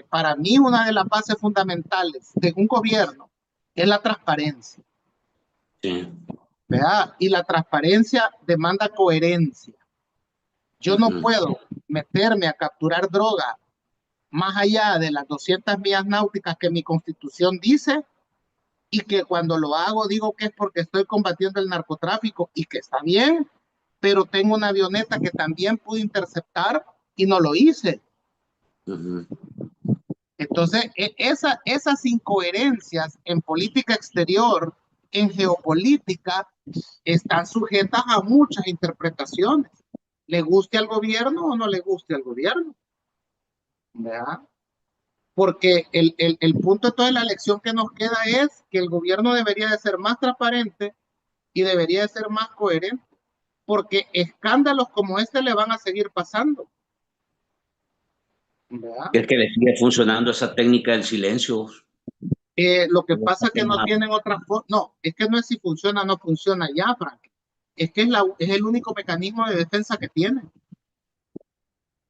para mí una de las bases fundamentales de un gobierno es la transparencia. Sí. ¿Verdad? Y la transparencia demanda coherencia. Yo no puedo meterme a capturar droga más allá de las 200 millas náuticas que mi constitución dice, y que cuando lo hago digo que es porque estoy combatiendo el narcotráfico, y que está bien, pero tengo una avioneta que también pude interceptar y no lo hice. Entonces, esas incoherencias en política exterior, en geopolítica, están sujetas a muchas interpretaciones. ¿Le guste al gobierno o no le guste al gobierno? ¿Verdad? Porque el punto de toda la lección que nos queda es que el gobierno debería de ser más transparente y debería de ser más coherente, porque escándalos como este le van a seguir pasando. ¿Verdad? Es que le sigue funcionando esa técnica del silencio. Lo que pasa es que no tienen otra forma. No, es que no es si funciona o no funciona ya, Frank. Es que es el único mecanismo de defensa que tienen.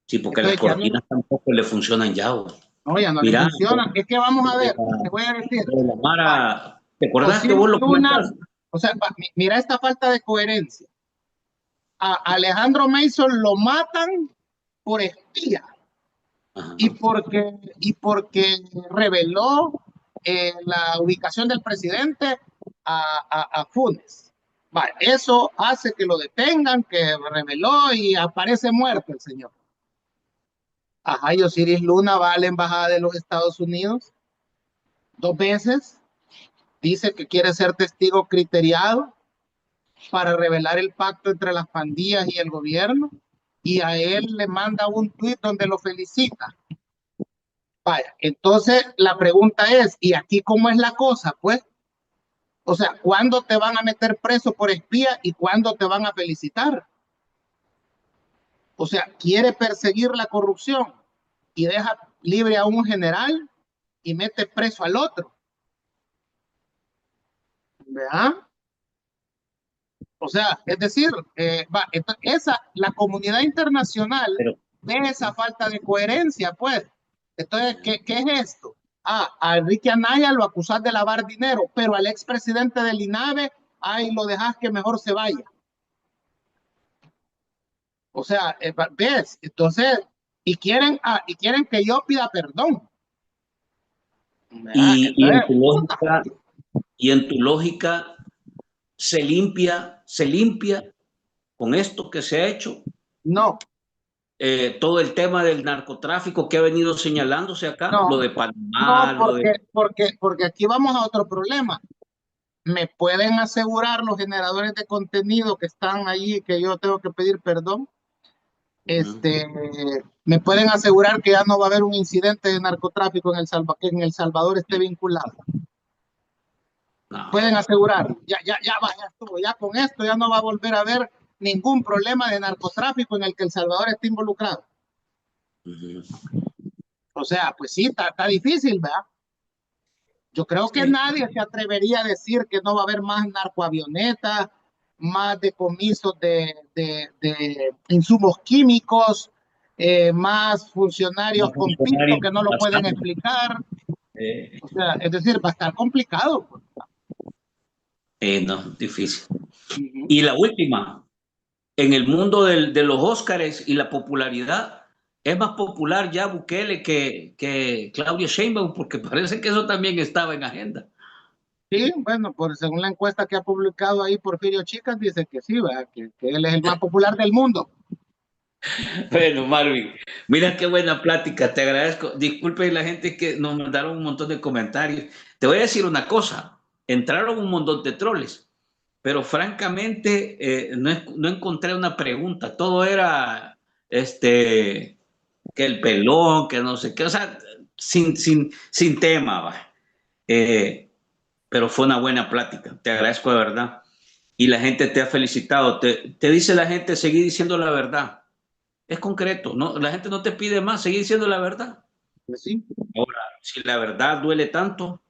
Sí, porque entonces, las cortinas tampoco le funcionan ya. No, ya no le funcionan. Es que vamos a ver, te voy a decir. Mara, ¿te acordás que vos lo comentas? O sea, mira esta falta de coherencia. A Alejandro Mason lo matan por espía y porque reveló la ubicación del presidente a Funes. Vale, eso hace que lo detengan, que reveló y aparece muerto el señor. Ajá, y Osiris Luna va a la embajada de los Estados Unidos 2 veces, dice que quiere ser testigo criteriado para revelar el pacto entre las pandillas y el gobierno, y a él le manda un tuit donde lo felicita. Vaya, entonces la pregunta es, ¿y aquí cómo es la cosa? Pues, o sea, ¿cuándo te van a meter preso por espía y cuándo te van a felicitar? O sea, quiere perseguir la corrupción y deja libre a un general y mete preso al otro. ¿Verdad? O sea, es decir, la comunidad internacional Pero, ve esa falta de coherencia, pues. Entonces, ¿qué es esto? A Enrique Anaya lo acusas de lavar dinero, pero al expresidente del INAVE, ay, lo dejas que mejor se vaya. O sea, ¿ves? Entonces, y quieren que yo pida perdón. y Entonces, en tu lógica se limpia con esto que se ha hecho. no, Todo el tema del narcotráfico que ha venido señalándose acá, no, lo de no, Panamá, porque aquí vamos a otro problema. ¿Me pueden asegurar los generadores de contenido que están allí, que yo tengo que pedir perdón? ¿Me pueden asegurar que ya no va a haber un incidente de narcotráfico que en El Salvador esté vinculado? No. Pueden asegurar, ya estuvo, ya con esto ya no va a volver a haber ningún problema de narcotráfico en el que El Salvador esté involucrado. O sea, pues sí, está difícil, ¿verdad? Yo creo que nadie se atrevería a decir que no va a haber más narcoavionetas, más decomisos de insumos químicos, más funcionarios con pito que no lo pueden explicar. O sea, es decir, va a estar complicado. No, difícil. Y la última, en el mundo de los Óscares y la popularidad, es más popular ya Bukele que Claudia Sheinbaum, porque parece que eso también estaba en agenda. Sí, bueno, según la encuesta que ha publicado ahí Porfirio Chicas, dice que sí, ¿verdad? Que él es el más popular del mundo. Bueno, Marvin, mira qué buena plática, te agradezco. Disculpe la gente que nos mandaron un montón de comentarios. Te voy a decir una cosa, entraron un montón de troles, pero francamente no encontré una pregunta, todo era que el pelón, que no sé qué, o sea, sin tema, va. Pero fue una buena plática, te agradezco de verdad. Y la gente te ha felicitado, te dice la gente, seguir diciendo la verdad. Es concreto, ¿no? La gente no te pide más, seguir diciendo la verdad. Pues sí. Ahora, si la verdad duele tanto,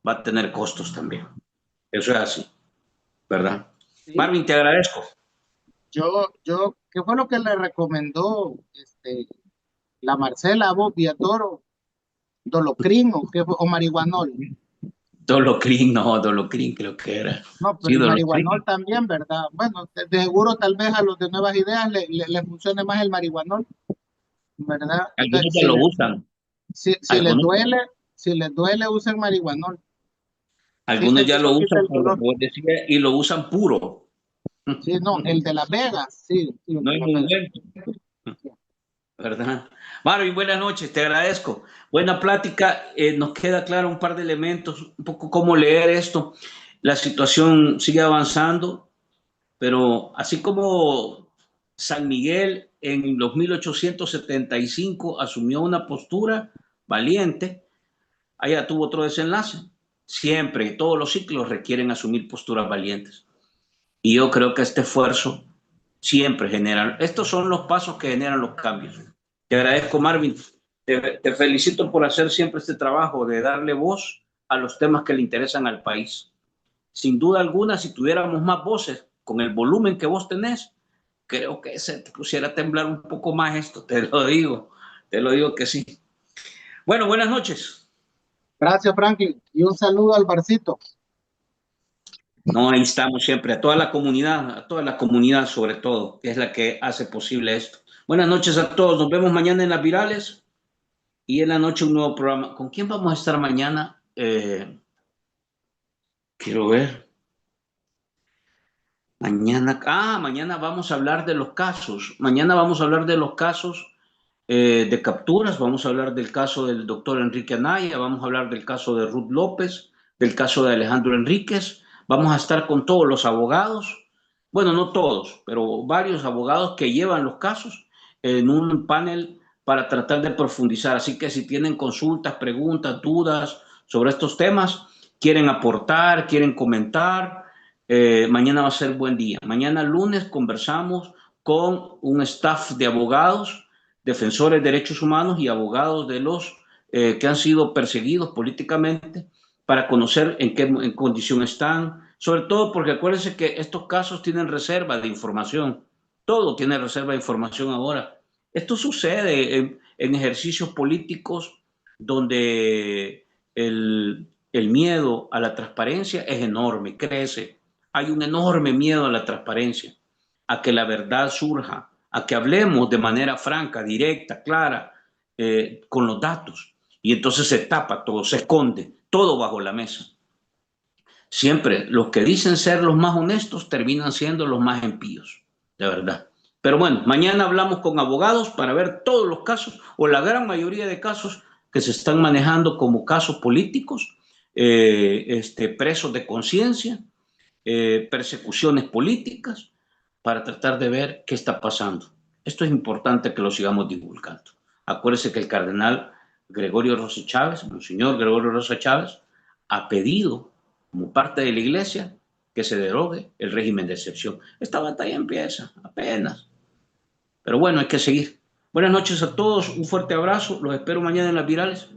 va a tener costos también. Eso es así, ¿verdad? Sí. Marvin, te agradezco. ¿Qué fue lo que le recomendó la Marcela a vos, Toro? ¿Dolocrin o marihuanol? Dolocrin, no, Dolocrin creo que era. No, Sí, pero el Dolocrin. marihuanol también, ¿verdad? Bueno, de seguro tal vez a los de Nuevas Ideas le funcione más el marihuanol, ¿verdad? Entonces, Algunos ya lo usan. si les Algunos, duele, usen marihuanol. algunos ya Eso lo quita usan el por lo que dolor. vos decías y lo usan puro. Sí, no, el de Las Vegas, sí, el No de hay Las Vegas. movimiento, ¿verdad? Marvin, buenas noches, te agradezco. Buena plática, nos queda claro un par de elementos, un poco cómo leer esto. La situación sigue avanzando, pero así como San Miguel en los 1875 asumió una postura valiente, allá tuvo otro desenlace. Siempre, todos los ciclos requieren asumir posturas valientes. Y yo creo que este esfuerzo siempre genera, estos son los pasos que generan los cambios. Te agradezco, Marvin. Te felicito por hacer siempre este trabajo de darle voz a los temas que le interesan al país. Sin duda alguna, si tuviéramos más voces con el volumen que vos tenés, creo que se te pusiera a temblar un poco más esto, te lo digo que sí. Bueno, buenas noches. Gracias, Franklin. Y un saludo al Barcito. No, ahí estamos siempre, a toda la comunidad sobre todo, que es la que hace posible esto. Buenas noches a todos, nos vemos mañana en las virales y en la noche un nuevo programa. ¿Con quién vamos a estar mañana? Quiero ver. Mañana vamos a hablar de los casos. Mañana vamos a hablar de los casos de capturas, vamos a hablar del caso del doctor Enrique Anaya, vamos a hablar del caso de Ruth López, del caso de Alejandro Enríquez, vamos a estar con todos los abogados, bueno, no todos, pero varios abogados que llevan los casos en un panel para tratar de profundizar. Así que si tienen consultas, preguntas, dudas sobre estos temas, quieren aportar, quieren comentar, mañana va a ser buen día. Mañana lunes conversamos con un staff de abogados, defensores de derechos humanos y abogados de los que han sido perseguidos políticamente para conocer en condición están, sobre todo porque acuérdense que estos casos tienen reserva de información, todo tiene reserva de información ahora. Esto sucede en ejercicios políticos donde el miedo a la transparencia es enorme, crece. Hay un enorme miedo a la transparencia, a que la verdad surja, a que hablemos de manera franca, directa, clara, con los datos. Y entonces se tapa todo, se esconde, todo bajo la mesa. Siempre los que dicen ser los más honestos terminan siendo los más impíos, de verdad. Pero bueno, mañana hablamos con abogados para ver todos los casos o la mayoría de casos que se están manejando como casos políticos, presos de conciencia, persecuciones políticas, para tratar de ver qué está pasando. Esto es importante que lo sigamos divulgando. Acuérdese que el cardenal Gregorio Rosa Chávez, Monseñor Gregorio Rosa Chávez, ha pedido, como parte de la iglesia, que se derogue el régimen de excepción. Esta batalla empieza apenas. Pero bueno, hay que seguir. Buenas noches a todos, un fuerte abrazo, los espero mañana en las virales.